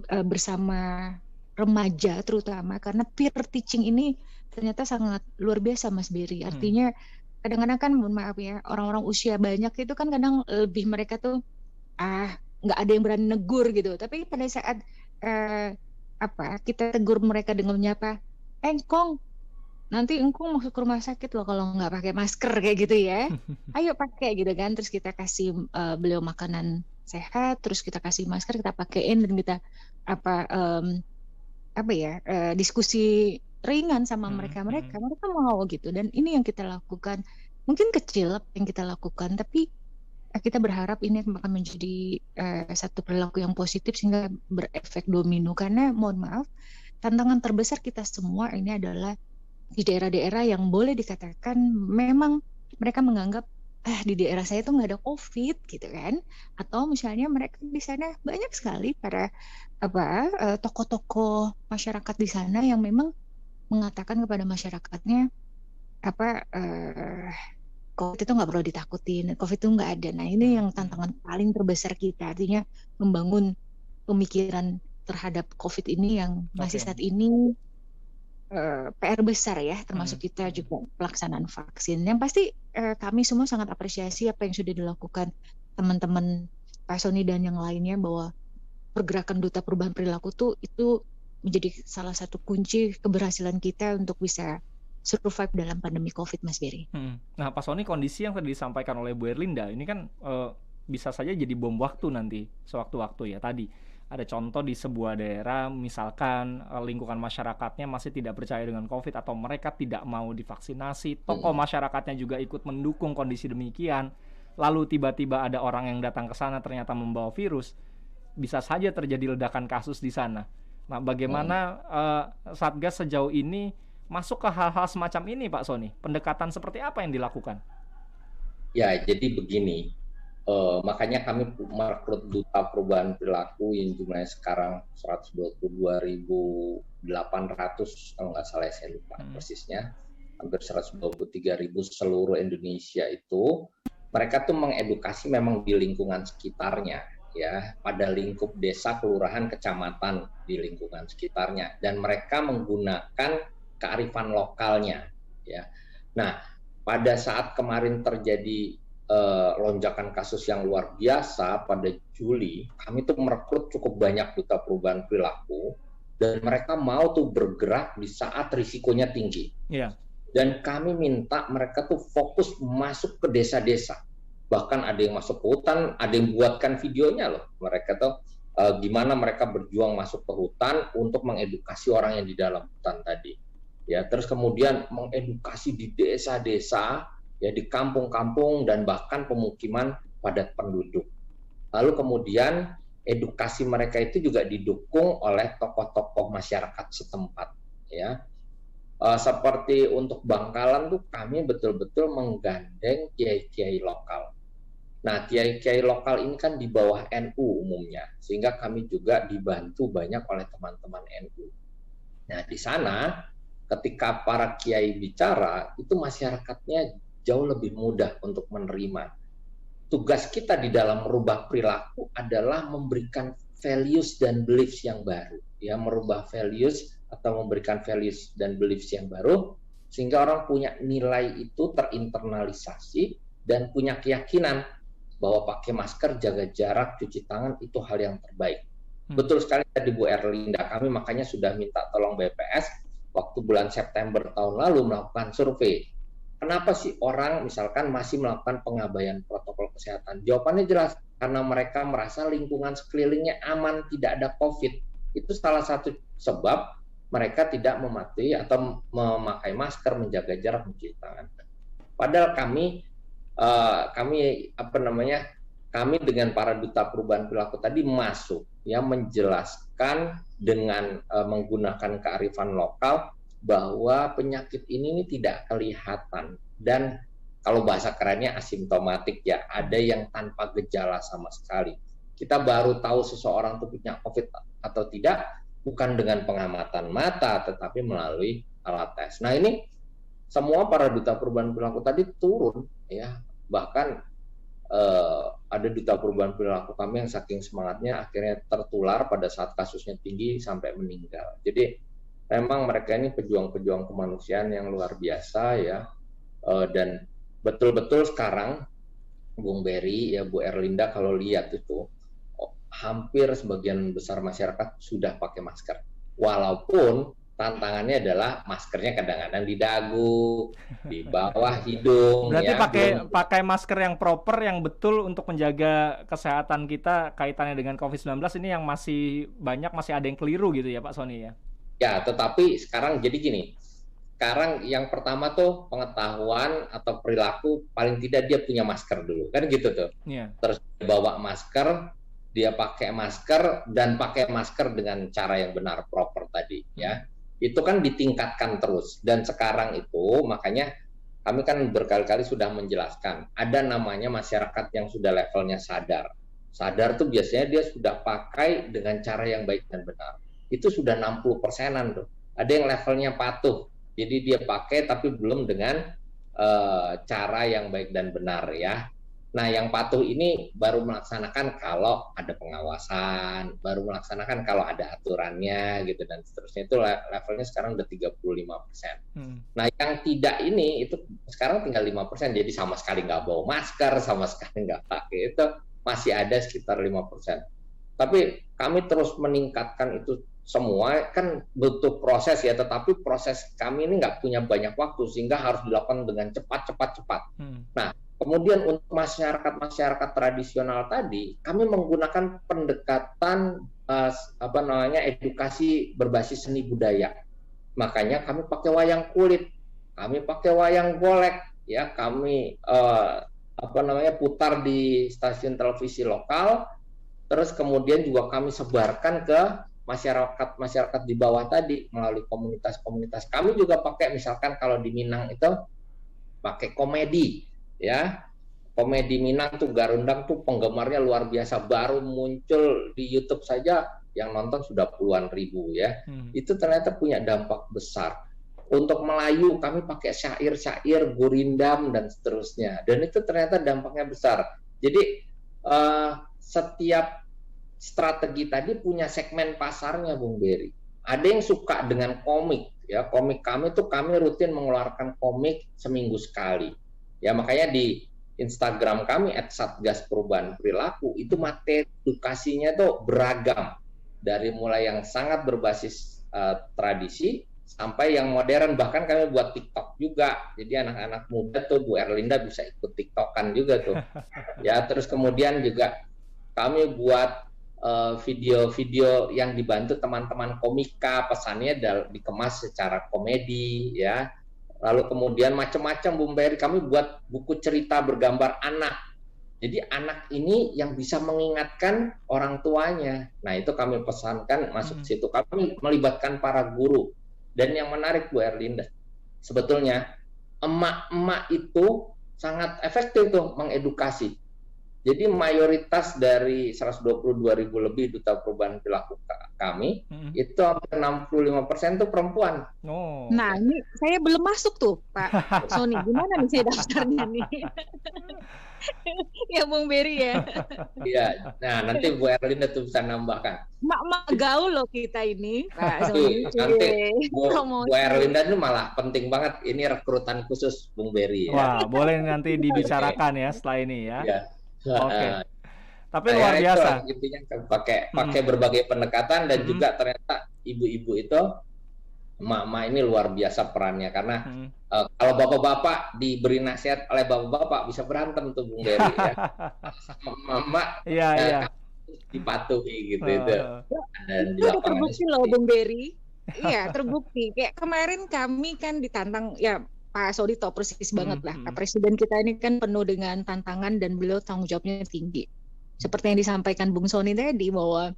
bersama remaja terutama, karena peer teaching ini ternyata sangat luar biasa Mas Berry. Artinya kadang-kadang kan, mohon maaf ya, orang-orang usia banyak itu kan kadang lebih mereka tuh nggak ada yang berani negur gitu. Tapi pada saat kita tegur mereka dengan menyapa, Engkong, nanti engkong masuk ke rumah sakit loh kalau nggak pakai masker kayak gitu ya. Ayo pakai gitu kan. Terus kita kasih beliau makanan sehat, terus kita kasih masker, kita pakein, dan kita diskusi ringan sama mereka mau gitu. Dan ini yang kita lakukan, mungkin kecil yang kita lakukan, tapi kita berharap ini akan menjadi satu perilaku yang positif sehingga berefek domino. Karena mohon maaf, tantangan terbesar kita semua ini adalah di daerah-daerah yang boleh dikatakan memang mereka menganggap di daerah saya tuh nggak ada COVID gitu kan, atau misalnya mereka di sana banyak sekali para tokoh-tokoh masyarakat di sana yang memang mengatakan kepada masyarakatnya COVID itu nggak perlu ditakutin, COVID itu nggak ada. Nah ini yang tantangan paling terbesar kita, artinya membangun pemikiran terhadap COVID ini yang masih saat ini PR besar ya, termasuk kita juga pelaksanaan vaksin. Yang pasti kami semua sangat apresiasi apa yang sudah dilakukan teman-teman Pak Sony dan yang lainnya, bahwa pergerakan Duta Perubahan Perilaku itu menjadi salah satu kunci keberhasilan kita untuk bisa survive dalam pandemi COVID, Mas Berry. Nah, Pak Sony, kondisi yang tadi disampaikan oleh Bu Erlinda ini kan bisa saja jadi bom waktu nanti sewaktu-waktu ya. Tadi ada contoh di sebuah daerah, misalkan lingkungan masyarakatnya masih tidak percaya dengan COVID atau mereka tidak mau divaksinasi, tokoh masyarakatnya juga ikut mendukung kondisi demikian, lalu tiba-tiba ada orang yang datang ke sana ternyata membawa virus, bisa saja terjadi ledakan kasus di sana. Nah, bagaimana Satgas sejauh ini masuk ke hal-hal semacam ini, Pak Sony? Pendekatan seperti apa yang dilakukan? Ya, jadi begini. Makanya kami merekrut Duta Perubahan Perilaku yang jumlahnya sekarang 122.800, kalau nggak salah saya lupa persisnya, hampir 123.000 seluruh Indonesia itu. Mereka tuh mengedukasi memang di lingkungan sekitarnya, ya, pada lingkup desa, kelurahan, kecamatan di lingkungan sekitarnya, dan mereka menggunakan kearifan lokalnya, ya. Nah, pada saat kemarin terjadi lonjakan kasus yang luar biasa pada Juli, kami tuh merekrut cukup banyak Duta Perubahan Perilaku, dan mereka mau tuh bergerak di saat risikonya tinggi. Dan kami minta mereka tuh fokus masuk ke desa-desa. Bahkan ada yang masuk ke hutan, ada yang buatkan videonya loh. Mereka tuh gimana mereka berjuang masuk ke hutan untuk mengedukasi orang yang di dalam hutan tadi. Ya, terus kemudian mengedukasi di desa-desa, ya, di kampung-kampung dan bahkan pemukiman padat penduduk. Lalu kemudian edukasi mereka itu juga didukung oleh tokoh-tokoh masyarakat setempat, ya. Seperti untuk Bangkalan tuh kami betul-betul menggandeng kiai-kiai lokal. Nah, kiai-kiai lokal ini kan di bawah NU umumnya, sehingga kami juga dibantu banyak oleh teman-teman NU. Nah, di sana ketika para kiai bicara, itu masyarakatnya jauh lebih mudah untuk menerima. Tugas kita di dalam merubah perilaku adalah memberikan values dan beliefs yang baru, ya, merubah values atau memberikan values dan beliefs yang baru sehingga orang punya nilai itu terinternalisasi dan punya keyakinan bahwa pakai masker, jaga jarak, cuci tangan itu hal yang terbaik. Betul sekali tadi Bu Erlinda, kami makanya sudah minta tolong BPS waktu bulan September tahun lalu melakukan survei. Kenapa sih orang misalkan masih melakukan pengabaian protokol kesehatan? Jawabannya jelas, karena mereka merasa lingkungan sekelilingnya aman, tidak ada COVID. Itu salah satu sebab mereka tidak mematuhi atau memakai masker, menjaga jarak, mencuci tangan. Padahal kami dengan para Duta Perubahan Perilaku tadi masuk, ya, menjelaskan dengan menggunakan kearifan lokal bahwa penyakit ini tidak kelihatan, dan kalau bahasa kerennya asimptomatik, ya, ada yang tanpa gejala sama sekali. Kita baru tahu seseorang itu punya COVID atau tidak bukan dengan pengamatan mata, tetapi melalui alat tes. Nah, ini semua para Duta Perubahan Perilaku tadi turun, ya, bahkan ada duta perubahan perilaku kami yang saking semangatnya akhirnya tertular pada saat kasusnya tinggi sampai meninggal. Jadi memang mereka ini pejuang-pejuang kemanusiaan yang luar biasa ya. Dan betul-betul sekarang Bung Berry ya Bu Erlinda kalau lihat itu hampir sebagian besar masyarakat sudah pakai masker. Walaupun tantangannya adalah maskernya kadang-kadang di dagu, di bawah hidung. Berarti ya. pakai masker yang proper, yang betul untuk menjaga kesehatan kita kaitannya dengan COVID-19 ini yang masih ada yang keliru gitu ya Pak Sony ya? Ya, tetapi sekarang jadi gini. Sekarang yang pertama tuh pengetahuan atau perilaku, paling tidak dia punya masker dulu, kan gitu tuh. Yeah. Terus dia bawa masker, dia pakai masker dan pakai masker dengan cara yang benar, proper tadi ya. Itu kan ditingkatkan terus dan sekarang itu makanya kami kan berkali-kali sudah menjelaskan ada namanya masyarakat yang sudah levelnya sadar. Sadar tuh biasanya dia sudah pakai dengan cara yang baik dan benar. Itu sudah 60%-an tuh. Ada yang levelnya patuh. Jadi dia pakai tapi belum dengan cara yang baik dan benar ya. Nah yang patuh ini baru melaksanakan kalau ada pengawasan, baru melaksanakan kalau ada aturannya gitu dan seterusnya. Itu levelnya sekarang udah 35%. Nah yang tidak ini itu sekarang tinggal 5%. Jadi sama sekali nggak bawa masker, sama sekali nggak pakai. Itu masih ada sekitar 5%. Tapi kami terus meningkatkan itu semua kan butuh proses ya, tetapi proses kami ini nggak punya banyak waktu sehingga harus dilakukan dengan cepat. Nah, kemudian untuk masyarakat tradisional tadi, kami menggunakan pendekatan edukasi berbasis seni budaya. Makanya kami pakai wayang kulit, kami pakai wayang golek, ya kami putar di stasiun televisi lokal, terus kemudian juga kami sebarkan ke masyarakat di bawah tadi melalui komunitas-komunitas. Kami juga pakai misalkan kalau di Minang itu pakai komedi ya. Komedi Minang tuh Garundang tuh penggemarnya luar biasa, baru muncul di YouTube saja yang nonton sudah puluhan ribu ya. Itu ternyata punya dampak besar. Untuk Melayu kami pakai syair-syair, gurindam dan seterusnya. Dan itu ternyata dampaknya besar. Jadi setiap strategi tadi punya segmen pasarnya, Bung Berry. Ada yang suka dengan komik, ya komik kami tuh kami rutin mengeluarkan komik seminggu sekali. Ya makanya di Instagram kami @satgasperubahanperilaku itu materi edukasinya tuh beragam dari mulai yang sangat berbasis tradisi sampai yang modern, bahkan kami buat TikTok juga. Jadi anak-anak muda tuh Bu Erlinda bisa ikut TikTokan juga tuh. Ya terus kemudian juga kami buat video-video yang dibantu teman-teman komika, pesannya dikemas secara komedi ya. Lalu kemudian macam-macam Bung Berry, kami buat buku cerita bergambar anak. Jadi anak ini yang bisa mengingatkan orang tuanya. Nah, itu kami pesankan masuk situ. Kami melibatkan para guru. Dan yang menarik Bu Erlinda, sebetulnya emak-emak itu sangat efektif tuh mengedukasi. Jadi mayoritas dari 122.000 lebih duta perubahan perilaku kami, itu hampir 65% itu perempuan. Oh. Nah, ini saya belum masuk tuh, Pak Sony. Gimana nih saya daftarnya nih? Ya, Bung Berry ya. Iya, nah nanti Bu Erlinda tuh bisa nambahkan. Mak gaul loh kita ini, Pak Sony. Nanti Bu Erlinda itu malah penting banget. Ini rekrutan khusus Bung Berry. Wah, boleh nanti dibicarakan ya setelah ini ya. Iya. Oke. Tapi luar biasa. Intinya pakai berbagai pendekatan dan juga ternyata ibu-ibu itu emak-emak ini luar biasa perannya karena kalau bapak-bapak diberi nasihat oleh bapak-bapak bisa berantem tuh Bung Berry ya. Mama dipatuhi gitu itu. Dan itu udah terbukti loh Bung Berry. Iya, terbukti. Kayak kemarin kami kan ditantang ya Pak Sony tahu persis banget lah. Presiden kita ini kan penuh dengan tantangan dan beliau tanggung jawabnya tinggi. Seperti yang disampaikan Bung Sony tadi bahwa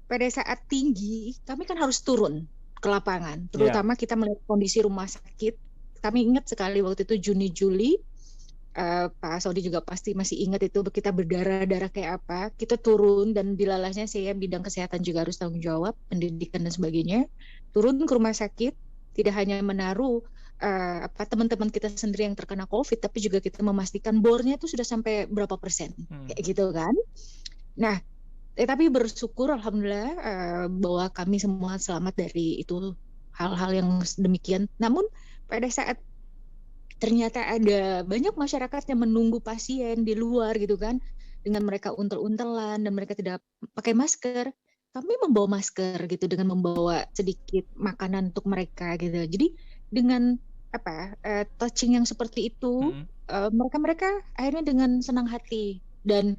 pada saat tinggi kami kan harus turun ke lapangan. Terutama kita melihat kondisi rumah sakit. Kami ingat sekali waktu itu Juni-Juli. Pak Sony juga pasti masih ingat itu kita berdarah-darah kayak apa. Kita turun dan dilalahnya saya bidang kesehatan juga harus tanggung jawab, pendidikan dan sebagainya. Turun ke rumah sakit. Tidak hanya menaruh teman-teman kita sendiri yang terkena COVID, tapi juga kita memastikan bornya itu sudah sampai berapa persen, kayak gitu kan. Nah, tapi bersyukur alhamdulillah bahwa kami semua selamat dari itu hal-hal yang demikian. Namun pada saat ternyata ada banyak masyarakat yang menunggu pasien di luar gitu kan, dengan mereka untel-untelan dan mereka tidak pakai masker, kami membawa masker gitu dengan membawa sedikit makanan untuk mereka gitu. Jadi dengan touching yang seperti itu, mereka akhirnya dengan senang hati. Dan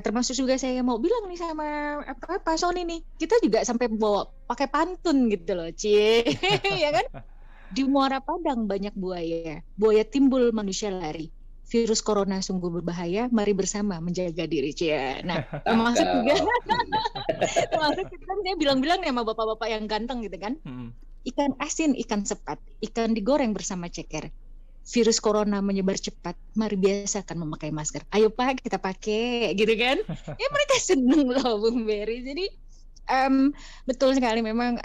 termasuk juga saya mau bilang nih sama Pak Sony nih, kita juga sampai bawa pakai pantun gitu loh, Cie. Ya kan? Di Muara Padang banyak buaya timbul manusia lari. Virus corona sungguh berbahaya, mari bersama menjaga diri, Cie. Nah, termasuk juga termasuk kita nih bilang-bilang nih sama bapak-bapak yang ganteng gitu kan. Ikan asin, ikan sepat, ikan digoreng bersama ceker. Virus corona menyebar cepat, mari biasakan memakai masker. Ayo Pak, kita pakai, gitu kan? Ya mereka seneng loh, Bung Berry. Jadi betul sekali memang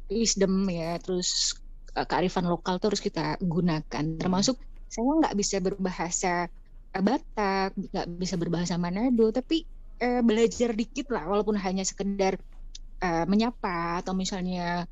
wisdom ya, terus kearifan lokal terus kita gunakan. Termasuk saya nggak bisa berbahasa Batak, nggak bisa berbahasa Manado, tapi belajar dikit lah, walaupun hanya sekedar menyapa atau misalnya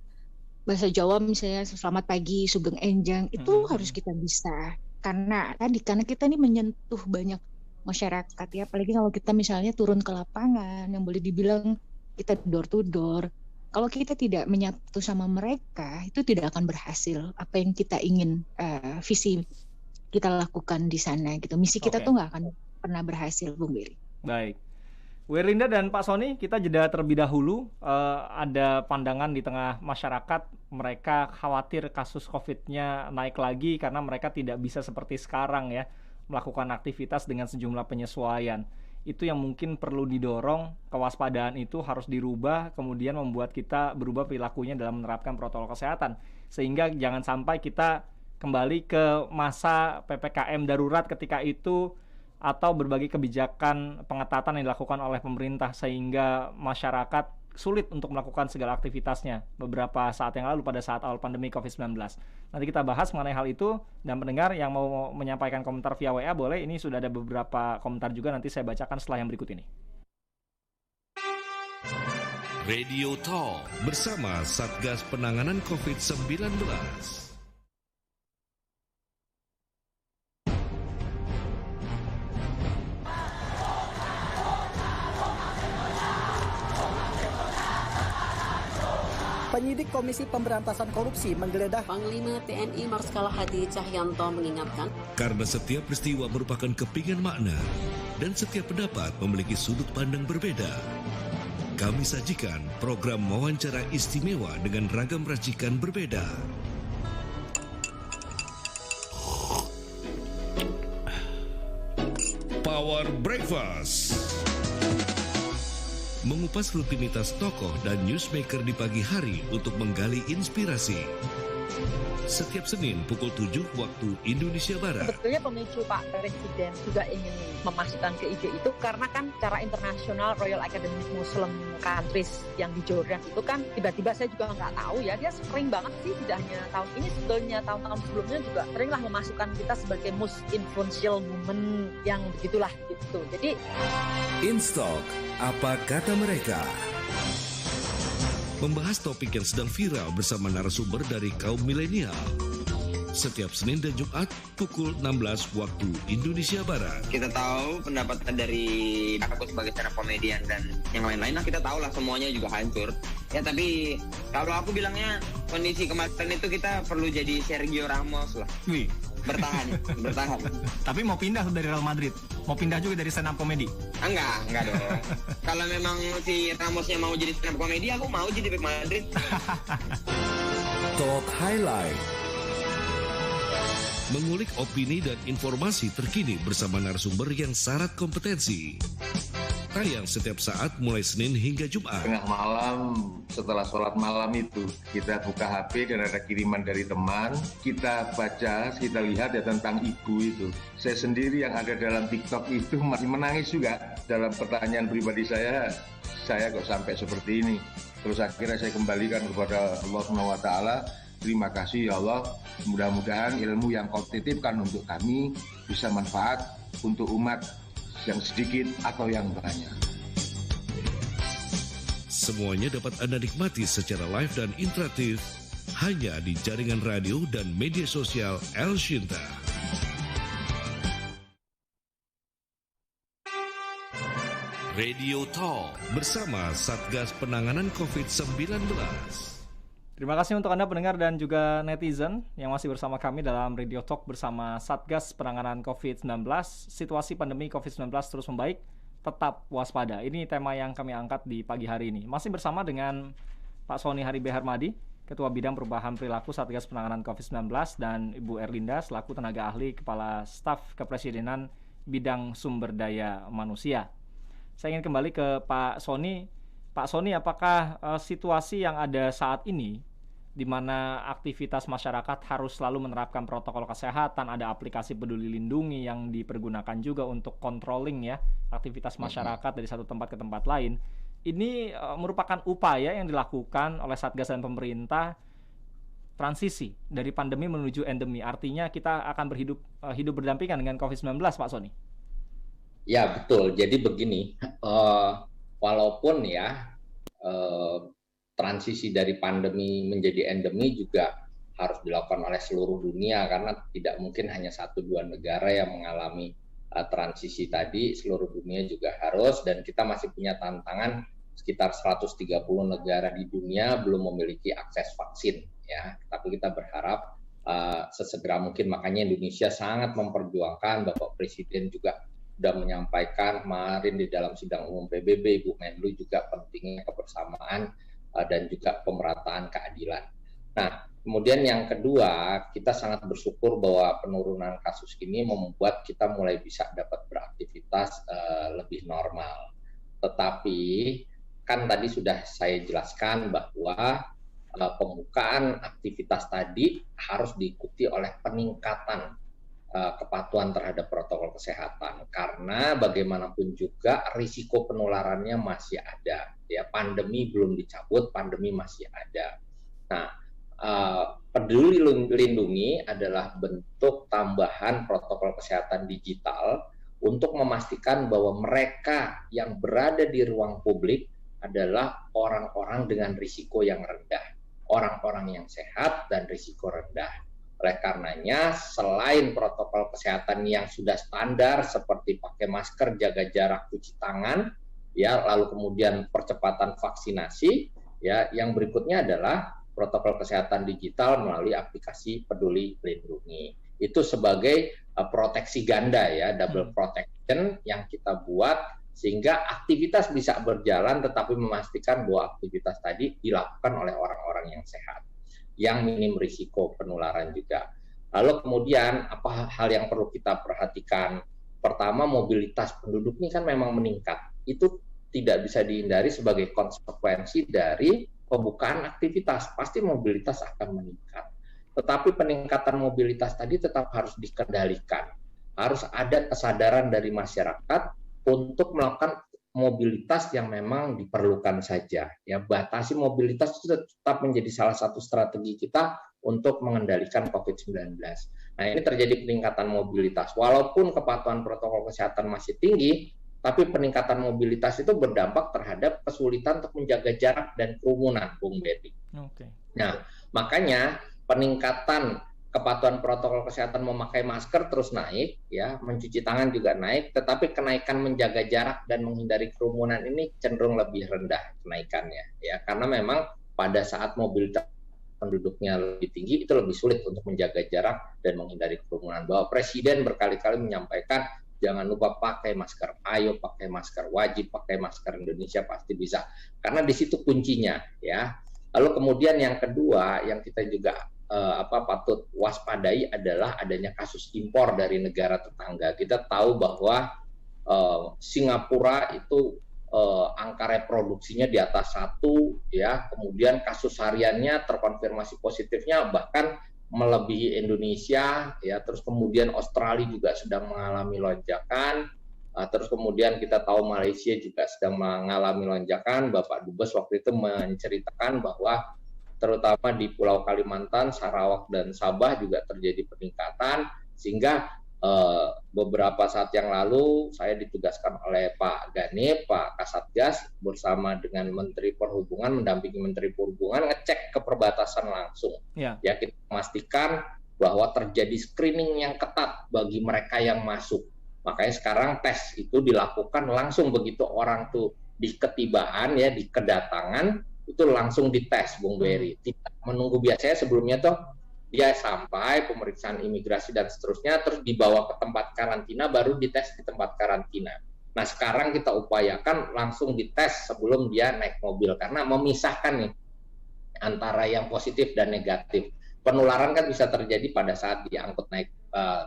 bahasa Jawa misalnya selamat pagi, sugeng enjang, itu harus kita bisa. Karena kita ini menyentuh banyak masyarakat ya, apalagi kalau kita misalnya turun ke lapangan yang boleh dibilang kita door to door. Kalau kita tidak menyatu sama mereka, itu tidak akan berhasil apa yang kita ingin visi kita lakukan di sana gitu. Misi kita tuh nggak akan pernah berhasil, Bung Berry. Baik. Werlinda dan Pak Sony, kita jeda terlebih dahulu. Ada pandangan di tengah masyarakat, mereka khawatir kasus COVID-nya naik lagi karena mereka tidak bisa seperti sekarang ya, melakukan aktivitas dengan sejumlah penyesuaian. Itu yang mungkin perlu didorong, kewaspadaan itu harus dirubah, kemudian membuat kita berubah perilakunya dalam menerapkan protokol kesehatan. Sehingga jangan sampai kita kembali ke masa PPKM darurat ketika itu, atau berbagai kebijakan pengetatan yang dilakukan oleh pemerintah sehingga masyarakat sulit untuk melakukan segala aktivitasnya beberapa saat yang lalu pada saat awal pandemi COVID-19. Nanti kita bahas mengenai hal itu, dan pendengar yang mau menyampaikan komentar via WA boleh. Ini sudah ada beberapa komentar juga, nanti saya bacakan setelah yang berikut ini. Radio Talk bersama Satgas Penanganan COVID-19. Penyidik Komisi Pemberantasan Korupsi menggeledah Panglima TNI Marskal Hadi Cahyanto mengingatkan, karena setiap peristiwa merupakan kepingan makna dan setiap pendapat memiliki sudut pandang berbeda. Kami sajikan program wawancara istimewa dengan ragam racikan berbeda. Power Breakfast mengupas rutinitas tokoh dan newsmaker di pagi hari untuk menggali inspirasi. Setiap Senin pukul 7 waktu Indonesia Barat. Sebetulnya pemicu Pak Presiden juga ingin memasukkan ke ide itu karena kan secara internasional Royal Academy of Muslim Countries yang di Jordan itu kan tiba-tiba saya juga nggak tahu ya, dia sering banget sih, tidak hanya tahun ini, sebetulnya tahun-tahun sebelumnya juga seringlah memasukkan kita sebagai most influential woman yang begitulah gitu. Jadi InStock, apa kata mereka? Membahas topik yang sedang viral bersama narasumber dari kaum milenial. Setiap Senin dan Jumat pukul 16 waktu Indonesia Barat. Kita tahu pendapat dari aku sebagai stand up comedian dan yang lain-lain, kita tahu lah semuanya juga hancur. Ya tapi kalau aku bilangnya kondisi kemarin itu kita perlu jadi Sergio Ramos lah. Wih. Bertahan. Tapi mau pindah dari Real Madrid? Mau pindah juga dari stand up comedy? Enggak dong. Kalau memang si Ramosnya mau jadi stand up comedy, aku mau jadi back Madrid. Talk Highlight. Mengulik opini dan informasi terkini bersama narasumber yang syarat kompetensi. Tayang setiap saat mulai Senin hingga Jumat. Tengah malam setelah sholat malam itu kita buka HP dan ada kiriman dari teman. Kita baca, kita lihat ya tentang ibu itu. Saya sendiri yang ada dalam TikTok itu masih menangis juga. Dalam pertanyaan pribadi saya kok sampai seperti ini. Terus akhirnya saya kembalikan kepada Allah SWT. Terima kasih ya Allah, mudah-mudahan ilmu yang kau titipkan untuk kami bisa manfaat untuk umat yang sedikit atau yang banyak. Semuanya dapat Anda nikmati secara live dan interaktif hanya di jaringan radio dan media sosial El Shinta. Radio Talk bersama Satgas Penanganan COVID-19. Terima kasih untuk Anda pendengar dan juga netizen yang masih bersama kami dalam Radio Talk bersama Satgas Penanganan COVID-19. Situasi pandemi COVID-19 terus membaik, tetap waspada. Ini tema yang kami angkat di pagi hari ini. Masih bersama dengan Pak Sony Haribe Harmadi, Ketua Bidang Perubahan Perilaku Satgas Penanganan COVID-19, dan Ibu Erlinda selaku tenaga ahli Kepala Staf Kepresidenan Bidang Sumber Daya Manusia. Saya ingin kembali ke Pak Sony. Pak Sony, apakah situasi yang ada saat ini, di mana aktivitas masyarakat harus selalu menerapkan protokol kesehatan, ada aplikasi Peduli Lindungi yang dipergunakan juga untuk controlling ya aktivitas masyarakat dari satu tempat ke tempat lain, ini merupakan upaya yang dilakukan oleh Satgas dan pemerintah transisi dari pandemi menuju endemi. Artinya kita akan hidup berdampingan dengan COVID-19, Pak Sony. Ya betul. Jadi begini, walaupun ya transisi dari pandemi menjadi endemi juga harus dilakukan oleh seluruh dunia, karena tidak mungkin hanya 1-2 negara yang mengalami transisi tadi, seluruh dunia juga harus, dan kita masih punya tantangan sekitar 130 negara di dunia belum memiliki akses vaksin ya. Tapi kita berharap sesegera mungkin, makanya Indonesia sangat memperjuangkan, Bapak Presiden juga sudah menyampaikan kemarin di dalam sidang umum PBB, Ibu Menlu juga pentingnya kebersamaan dan juga pemerataan keadilan. Nah, kemudian yang kedua, kita sangat bersyukur bahwa penurunan kasus ini membuat kita mulai bisa dapat beraktivitas lebih normal. Tetapi kan tadi sudah saya jelaskan bahwa pembukaan aktivitas tadi harus diikuti oleh peningkatan kepatuhan terhadap protokol kesehatan, karena bagaimanapun juga risiko penularannya masih ada ya. Pandemi belum dicabut, pandemi masih ada. Nah, Peduli Lindungi adalah bentuk tambahan protokol kesehatan digital untuk memastikan bahwa mereka yang berada di ruang publik adalah orang-orang dengan risiko yang rendah, orang-orang yang sehat dan risiko rendah. Oleh karenanya, selain protokol kesehatan yang sudah standar seperti pakai masker, jaga jarak, cuci tangan, ya, lalu kemudian percepatan vaksinasi, ya, yang berikutnya adalah protokol kesehatan digital melalui aplikasi Peduli Lindungi. Itu sebagai proteksi ganda ya, double protection yang kita buat sehingga aktivitas bisa berjalan, tetapi memastikan bahwa aktivitas tadi dilakukan oleh orang-orang yang sehat, yang minim risiko penularan juga. Lalu kemudian apa hal yang perlu kita perhatikan? Pertama, mobilitas penduduk ini kan memang meningkat. Itu tidak bisa dihindari sebagai konsekuensi dari pembukaan aktivitas. Pasti mobilitas akan meningkat. Tetapi peningkatan mobilitas tadi tetap harus dikendalikan. Harus ada kesadaran dari masyarakat untuk melakukan mobilitas yang memang diperlukan saja. Ya, batasi mobilitas itu tetap menjadi salah satu strategi kita untuk mengendalikan COVID-19. Nah, ini terjadi peningkatan mobilitas. Walaupun kepatuhan protokol kesehatan masih tinggi, tapi peningkatan mobilitas itu berdampak terhadap kesulitan untuk menjaga jarak dan kerumunan, Bung Betty. Okay. Nah, makanya peningkatan kepatuhan protokol kesehatan memakai masker terus naik, ya, mencuci tangan juga naik, tetapi kenaikan menjaga jarak dan menghindari kerumunan ini cenderung lebih rendah kenaikannya, ya, karena memang pada saat mobilitas penduduknya lebih tinggi itu lebih sulit untuk menjaga jarak dan menghindari kerumunan. Bahwa Presiden berkali-kali menyampaikan jangan lupa pakai masker, ayo pakai masker, wajib pakai masker, Indonesia pasti bisa, karena di situ kuncinya, ya. Lalu kemudian yang kedua yang kita juga patut waspadai adalah adanya kasus impor dari negara tetangga. Kita tahu bahwa Singapura itu angka reproduksinya di atas 1, ya, kemudian kasus hariannya terkonfirmasi positifnya bahkan melebihi Indonesia, ya, terus kemudian Australia juga sedang mengalami lonjakan, terus kemudian kita tahu Malaysia juga sedang mengalami lonjakan. Bapak Dubes waktu itu menceritakan bahwa terutama di Pulau Kalimantan, Sarawak, dan Sabah juga terjadi peningkatan, sehingga beberapa saat yang lalu saya ditugaskan oleh Pak Ganip, Pak Kasatgas, bersama dengan Menteri Perhubungan, mendampingi Menteri Perhubungan, ngecek ke perbatasan langsung. Ya, kita memastikan bahwa terjadi screening yang ketat bagi mereka yang masuk. Makanya sekarang tes itu dilakukan langsung begitu orang tuh di ketibaan, ya, di kedatangan, itu langsung dites, Bung Berry. Tidak menunggu, biasanya sebelumnya tuh dia sampai pemeriksaan imigrasi dan seterusnya, terus dibawa ke tempat karantina, baru dites di tempat karantina. Nah, sekarang kita upayakan langsung dites sebelum dia naik mobil, karena memisahkan nih antara yang positif dan negatif. Penularan kan bisa terjadi pada saat diangkut naik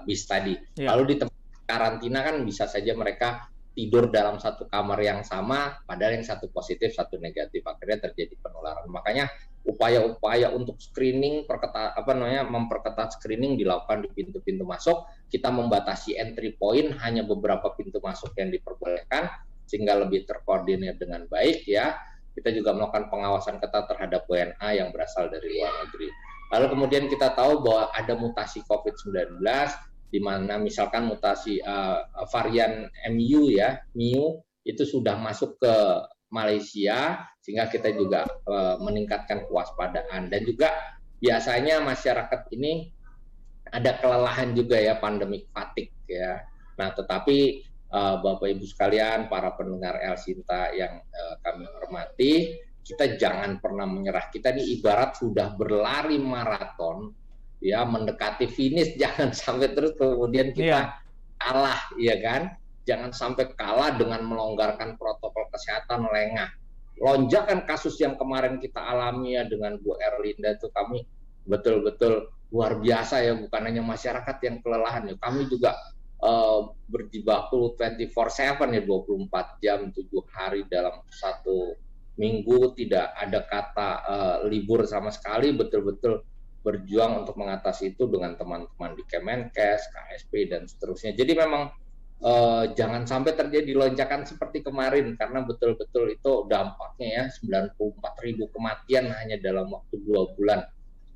bis tadi. Lalu di tempat karantina kan bisa saja mereka tidur dalam satu kamar yang sama, padahal yang satu positif, satu negatif, akhirnya terjadi penularan. Makanya upaya-upaya untuk screening, memperketat screening dilakukan di pintu-pintu masuk. Kita membatasi entry point, hanya beberapa pintu masuk yang diperbolehkan, sehingga lebih terkoordinir dengan baik, ya. Kita juga melakukan pengawasan ketat terhadap WNA yang berasal dari luar negeri. Lalu kemudian kita tahu bahwa ada mutasi COVID-19, di mana misalkan mutasi varian MU, ya, MU itu sudah masuk ke Malaysia, sehingga kita juga meningkatkan kewaspadaan. Dan juga biasanya masyarakat ini ada kelelahan juga, ya, pandemic fatigue, ya. Nah, tetapi Bapak Ibu sekalian, para pendengar El Sinta yang kami hormati, kita jangan pernah menyerah. Kita ini ibarat sudah berlari maraton, ya, mendekati finish, jangan sampai terus kemudian kita kalah, ya kan? Jangan sampai kalah dengan melonggarkan protokol kesehatan lengah. Lonjakan kasus yang kemarin kita alami, ya, dengan Bu Erlinda itu kami betul-betul luar biasa, ya, bukan hanya masyarakat yang kelelahan, ya. Kami juga berjibaku 24/7, ya, 24 jam 7 hari dalam satu minggu, tidak ada kata libur sama sekali, betul-betul berjuang untuk mengatasi itu dengan teman-teman di Kemenkes, KSP, dan seterusnya. Jadi memang jangan sampai terjadi lonjakan seperti kemarin, karena betul-betul itu dampaknya, ya, 94.000 kematian hanya dalam waktu 2 bulan.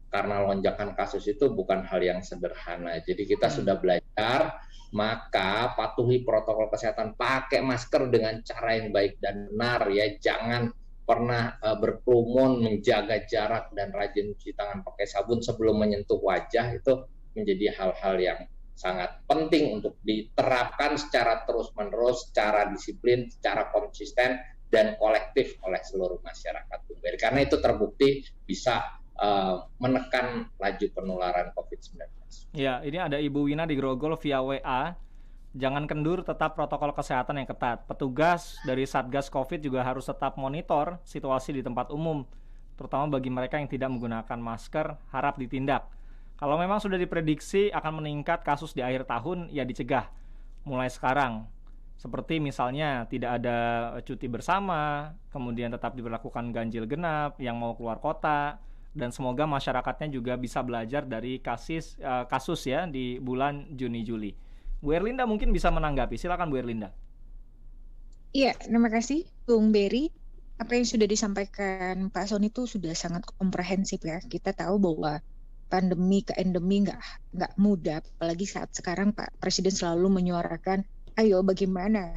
Karena lonjakan kasus itu bukan hal yang sederhana. Jadi kita sudah belajar, maka patuhi protokol kesehatan, pakai masker dengan cara yang baik dan benar, ya. Jangan pernah berkerumun, menjaga jarak, dan rajin cuci tangan pakai sabun sebelum menyentuh wajah. Itu menjadi hal-hal yang sangat penting untuk diterapkan secara terus-menerus, secara disiplin, secara konsisten, dan kolektif oleh seluruh masyarakat. Karena itu terbukti bisa menekan laju penularan COVID-19. Ya, ini ada Ibu Wina di Grogol via WA. Jangan kendur, tetap protokol kesehatan yang ketat. Petugas dari Satgas COVID juga harus tetap monitor situasi di tempat umum, terutama bagi mereka yang tidak menggunakan masker, harap ditindak. Kalau memang sudah diprediksi akan meningkat kasus di akhir tahun, ya dicegah mulai sekarang. Seperti misalnya tidak ada cuti bersama, kemudian tetap diberlakukan ganjil genap yang mau keluar kota, dan semoga masyarakatnya juga bisa belajar dari kasus ya di bulan Juni-Juli. Bu Erlinda mungkin bisa menanggapi, silakan Bu Erlinda. Iya, terima kasih Bung Berry. Apa yang sudah disampaikan Pak Sony itu sudah sangat komprehensif, ya. Kita tahu bahwa pandemi ke endemi nggak mudah, apalagi saat sekarang Pak Presiden selalu menyuarakan, ayo bagaimana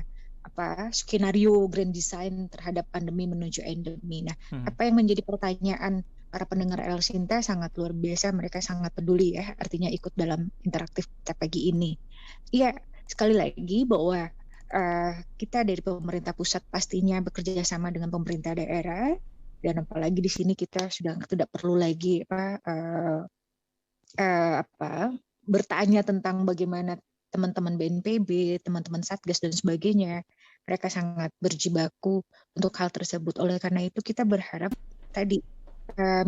skenario grand design terhadap pandemi menuju endemi. Nah, apa yang menjadi pertanyaan para pendengar El Sinta sangat luar biasa, mereka sangat peduli, ya, artinya ikut dalam interaktif kita pagi ini. Iya, sekali lagi bahwa kita dari pemerintah pusat pastinya bekerja sama dengan pemerintah daerah, dan apalagi di sini kita sudah tidak perlu lagi bertanya tentang bagaimana teman-teman BNPB, teman-teman Satgas dan sebagainya. Mereka sangat berjibaku untuk hal tersebut. Oleh karena itu kita berharap tadi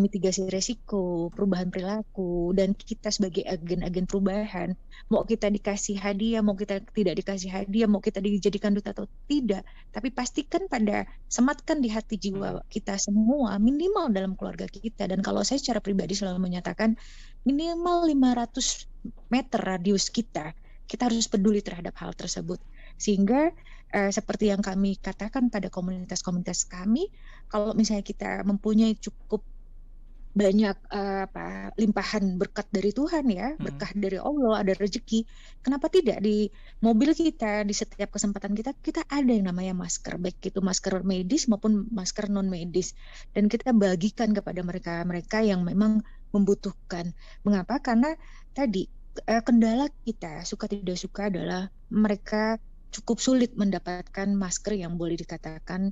mitigasi resiko, perubahan perilaku, dan kita sebagai agen-agen perubahan, mau kita dikasih hadiah, mau kita tidak dikasih hadiah, mau kita dijadikan duta atau tidak, tapi pastikan sematkan di hati jiwa kita semua, minimal dalam keluarga kita. Dan kalau saya secara pribadi selalu menyatakan minimal 500 meter radius kita harus peduli terhadap hal tersebut. Sehingga seperti yang kami katakan pada komunitas-komunitas kami, kalau misalnya kita mempunyai cukup banyak limpahan berkat dari Tuhan ya, berkah dari Allah, ada rezeki. Kenapa tidak di mobil kita, di setiap kesempatan kita ada yang namanya masker, baik itu masker medis maupun masker non medis, dan kita bagikan kepada mereka yang memang membutuhkan. Mengapa? Karena tadi kendala kita suka tidak suka adalah mereka cukup sulit mendapatkan masker yang boleh dikatakan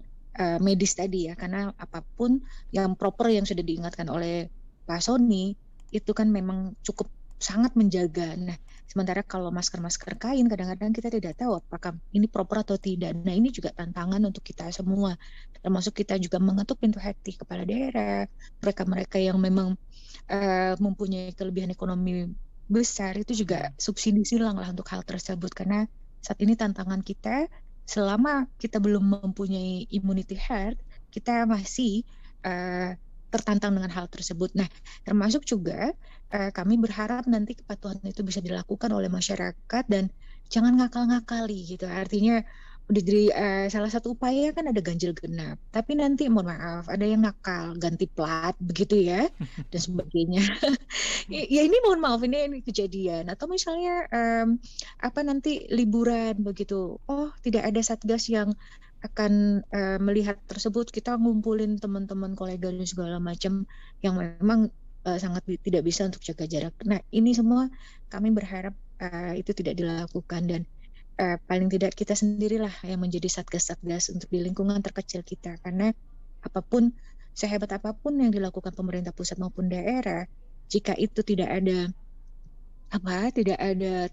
medis tadi ya, karena apapun yang proper yang sudah diingatkan oleh Pak Sony itu kan memang cukup sangat menjaga. Nah, sementara kalau masker-masker kain kadang-kadang kita tidak tahu apakah ini proper atau tidak. Nah, ini juga tantangan untuk kita semua, termasuk kita juga mengetuk pintu hati kepala daerah, mereka-mereka yang memang mempunyai kelebihan ekonomi besar, itu juga subsidi silang lah untuk hal tersebut, karena saat ini tantangan kita selama kita belum mempunyai immunity herd, kita masih tertantang dengan hal tersebut. Nah, termasuk juga kami berharap nanti kepatuhan itu bisa dilakukan oleh masyarakat dan jangan ngakal-ngakali gitu. Artinya udah jadi salah satu upaya kan ada ganjil genap, tapi nanti mohon maaf ada yang nakal ganti plat begitu ya dan sebagainya. Ya ini mohon maaf ini kejadian, atau misalnya nanti liburan begitu, oh tidak ada satgas yang akan melihat tersebut, kita ngumpulin teman-teman kolega dan segala macam yang memang sangat tidak bisa untuk jaga jarak. Nah ini semua kami berharap itu tidak dilakukan, dan paling tidak kita sendirilah yang menjadi satgas-satgas untuk di lingkungan terkecil kita, karena apapun, sehebat apapun yang dilakukan pemerintah pusat maupun daerah, jika itu tidak ada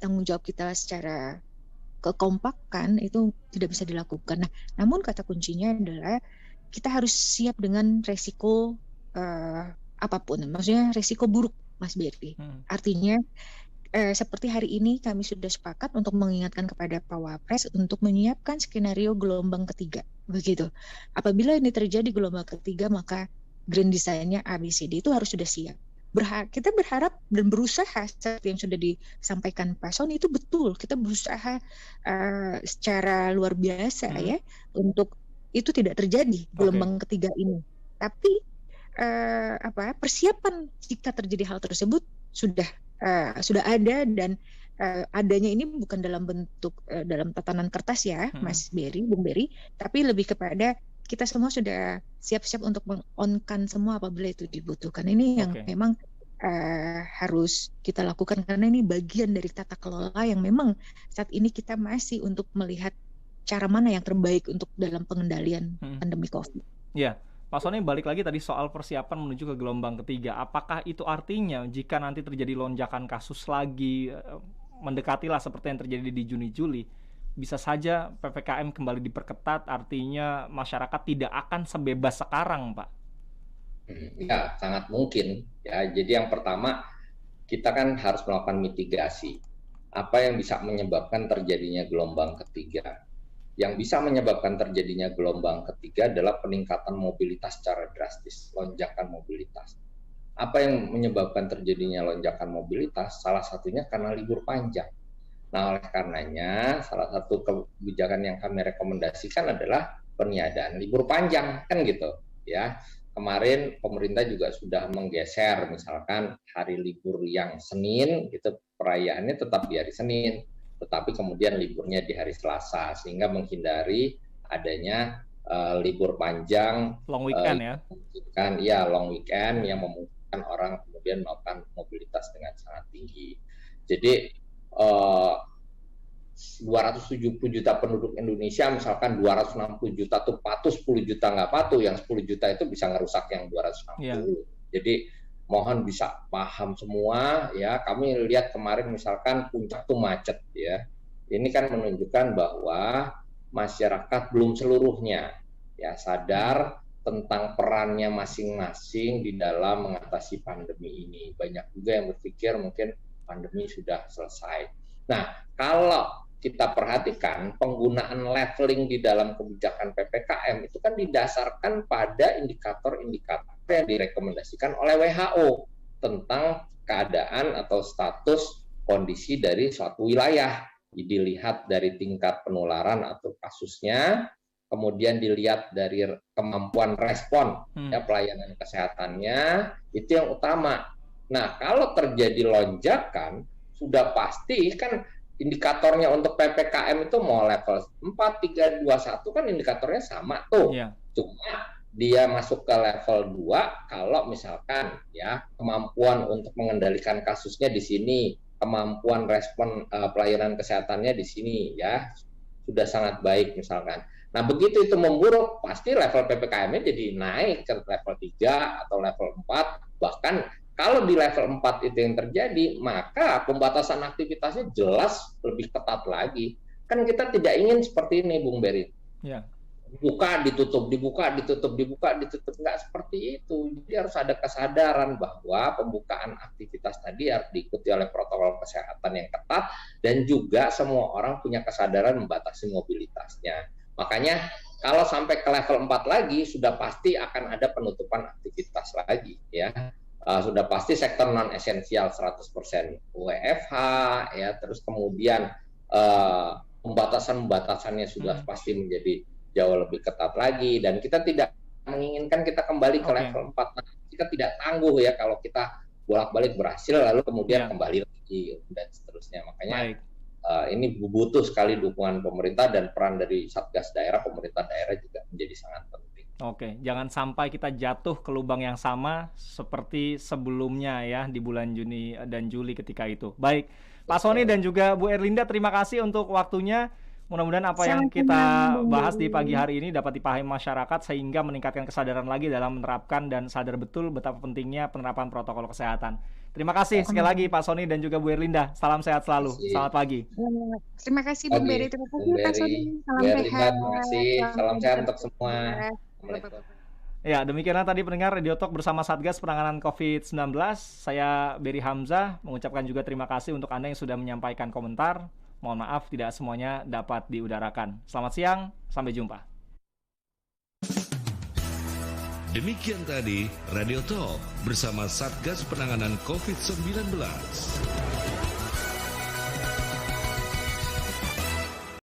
tanggung jawab kita secara kekompakan, itu tidak bisa dilakukan. Nah, namun kata kuncinya adalah kita harus siap dengan resiko apapun, maksudnya resiko buruk, Mas Berry. Artinya seperti hari ini kami sudah sepakat untuk mengingatkan kepada Pak Wapres untuk menyiapkan skenario gelombang ketiga. Begitu. Apabila ini terjadi gelombang ketiga, maka grand design-nya ABCD itu harus sudah siap. Kita berharap dan berusaha seperti yang sudah disampaikan Pak Sony itu betul. Kita berusaha secara luar biasa ya untuk itu tidak terjadi gelombang ketiga ini. Tapi persiapan jika terjadi hal tersebut sudah ada, dan adanya ini bukan dalam bentuk dalam tatanan kertas ya, Mas Berry, Bung Berry, tapi lebih kepada kita semua sudah siap-siap untuk meng-on-kan semua apabila itu dibutuhkan. Ini yang memang harus kita lakukan, karena ini bagian dari tata kelola yang memang saat ini kita masih untuk melihat cara mana yang terbaik untuk dalam pengendalian pandemi COVID. Ya. Pak Sony, balik lagi tadi soal persiapan menuju ke gelombang ketiga. Apakah itu artinya jika nanti terjadi lonjakan kasus lagi, mendekatilah seperti yang terjadi di Juni-Juli, bisa saja PPKM kembali diperketat, artinya masyarakat tidak akan sebebas sekarang, Pak? Ya, sangat mungkin. Ya, jadi yang pertama, kita kan harus melakukan mitigasi. Apa yang bisa menyebabkan terjadinya gelombang ketiga? Yang bisa menyebabkan terjadinya gelombang ketiga adalah peningkatan mobilitas secara drastis, lonjakan mobilitas. Apa yang menyebabkan terjadinya lonjakan mobilitas? Salah satunya karena libur panjang. Nah, oleh karenanya, salah satu kebijakan yang kami rekomendasikan adalah peniadaan libur panjang, kan gitu. Ya, kemarin pemerintah juga sudah menggeser, misalkan hari libur yang Senin, gitu, perayaannya tetap di hari Senin, tetapi kemudian liburnya di hari Selasa, sehingga menghindari adanya libur panjang, long weekend long weekend yang memungkinkan orang kemudian melakukan mobilitas dengan sangat tinggi. Jadi 270 juta penduduk Indonesia, misalkan 260 juta tuh patuh, 10 juta nggak patuh, yang 10 juta itu bisa ngerusak yang 260. Jadi mohon bisa paham semua ya. Kami lihat kemarin misalkan puncak tuh macet ya. Ini kan menunjukkan bahwa masyarakat belum seluruhnya ya sadar tentang perannya masing-masing di dalam mengatasi pandemi ini. Banyak juga yang berpikir mungkin pandemi sudah selesai. Nah, kalau kita perhatikan penggunaan leveling di dalam kebijakan PPKM itu kan didasarkan pada indikator-indikator yang direkomendasikan oleh WHO tentang keadaan atau status kondisi dari suatu wilayah. Dilihat dari tingkat penularan atau kasusnya, kemudian dilihat dari kemampuan respon ya pelayanan kesehatannya, itu yang utama. Nah, kalau terjadi lonjakan, sudah pasti kan indikatornya untuk PPKM itu mau level 4, 3, 2, 1 kan indikatornya sama tuh. Cuma dia masuk ke level 2 kalau misalkan ya kemampuan untuk mengendalikan kasusnya di sini, kemampuan respon pelayanan kesehatannya di sini ya sudah sangat baik misalkan. Nah, begitu itu memburuk, pasti level PPKM-nya jadi naik ke level 3 atau level 4. Bahkan kalau di level 4 itu yang terjadi, maka pembatasan aktivitasnya jelas lebih ketat lagi. Kan kita tidak ingin seperti ini, Bung Beri. Ya. Buka, ditutup, dibuka, ditutup, dibuka, ditutup. Nggak seperti itu. Jadi harus ada kesadaran bahwa pembukaan aktivitas tadi harus diikuti oleh protokol kesehatan yang ketat, dan juga semua orang punya kesadaran membatasi mobilitasnya. Makanya kalau sampai ke level 4 lagi, sudah pasti akan ada penutupan aktivitas lagi. Ya. Sudah pasti sektor non-esensial 100% WFH, ya, terus kemudian pembatasan-pembatasannya sudah pasti menjadi jauh lebih ketat lagi, dan kita tidak menginginkan kita kembali ke level 4. Nah, kita tidak tangguh ya kalau kita bolak-balik berhasil lalu kemudian kembali lagi dan seterusnya. Makanya ini butuh sekali dukungan pemerintah, dan peran dari Satgas daerah, pemerintah daerah juga menjadi sangat penting. Oke, jangan sampai kita jatuh ke lubang yang sama seperti sebelumnya ya di bulan Juni dan Juli ketika itu. Baik, Pak Sony dan juga Bu Erlinda, terima kasih untuk waktunya. Mudah-mudahan apa yang kita bahas di pagi hari ini dapat dipahami masyarakat sehingga meningkatkan kesadaran lagi dalam menerapkan dan sadar betul betapa pentingnya penerapan protokol kesehatan. Terima kasih sekali lagi Pak Sony dan juga Bu Erlinda. Salam sehat selalu. Selamat pagi. Terima kasih Bung Beri. Terima kasih Pak Sony. Salam sehat. Terima kasih. Salam sehat untuk semua. Ya, demikianlah tadi pendengar Radio Talk bersama Satgas Penanganan COVID-19. Saya Beri Hamzah mengucapkan juga terima kasih untuk Anda yang sudah menyampaikan komentar. Mohon maaf tidak semuanya dapat diudarakan. Selamat siang, sampai jumpa. Demikian tadi Radio Talk bersama Satgas Penanganan COVID-19.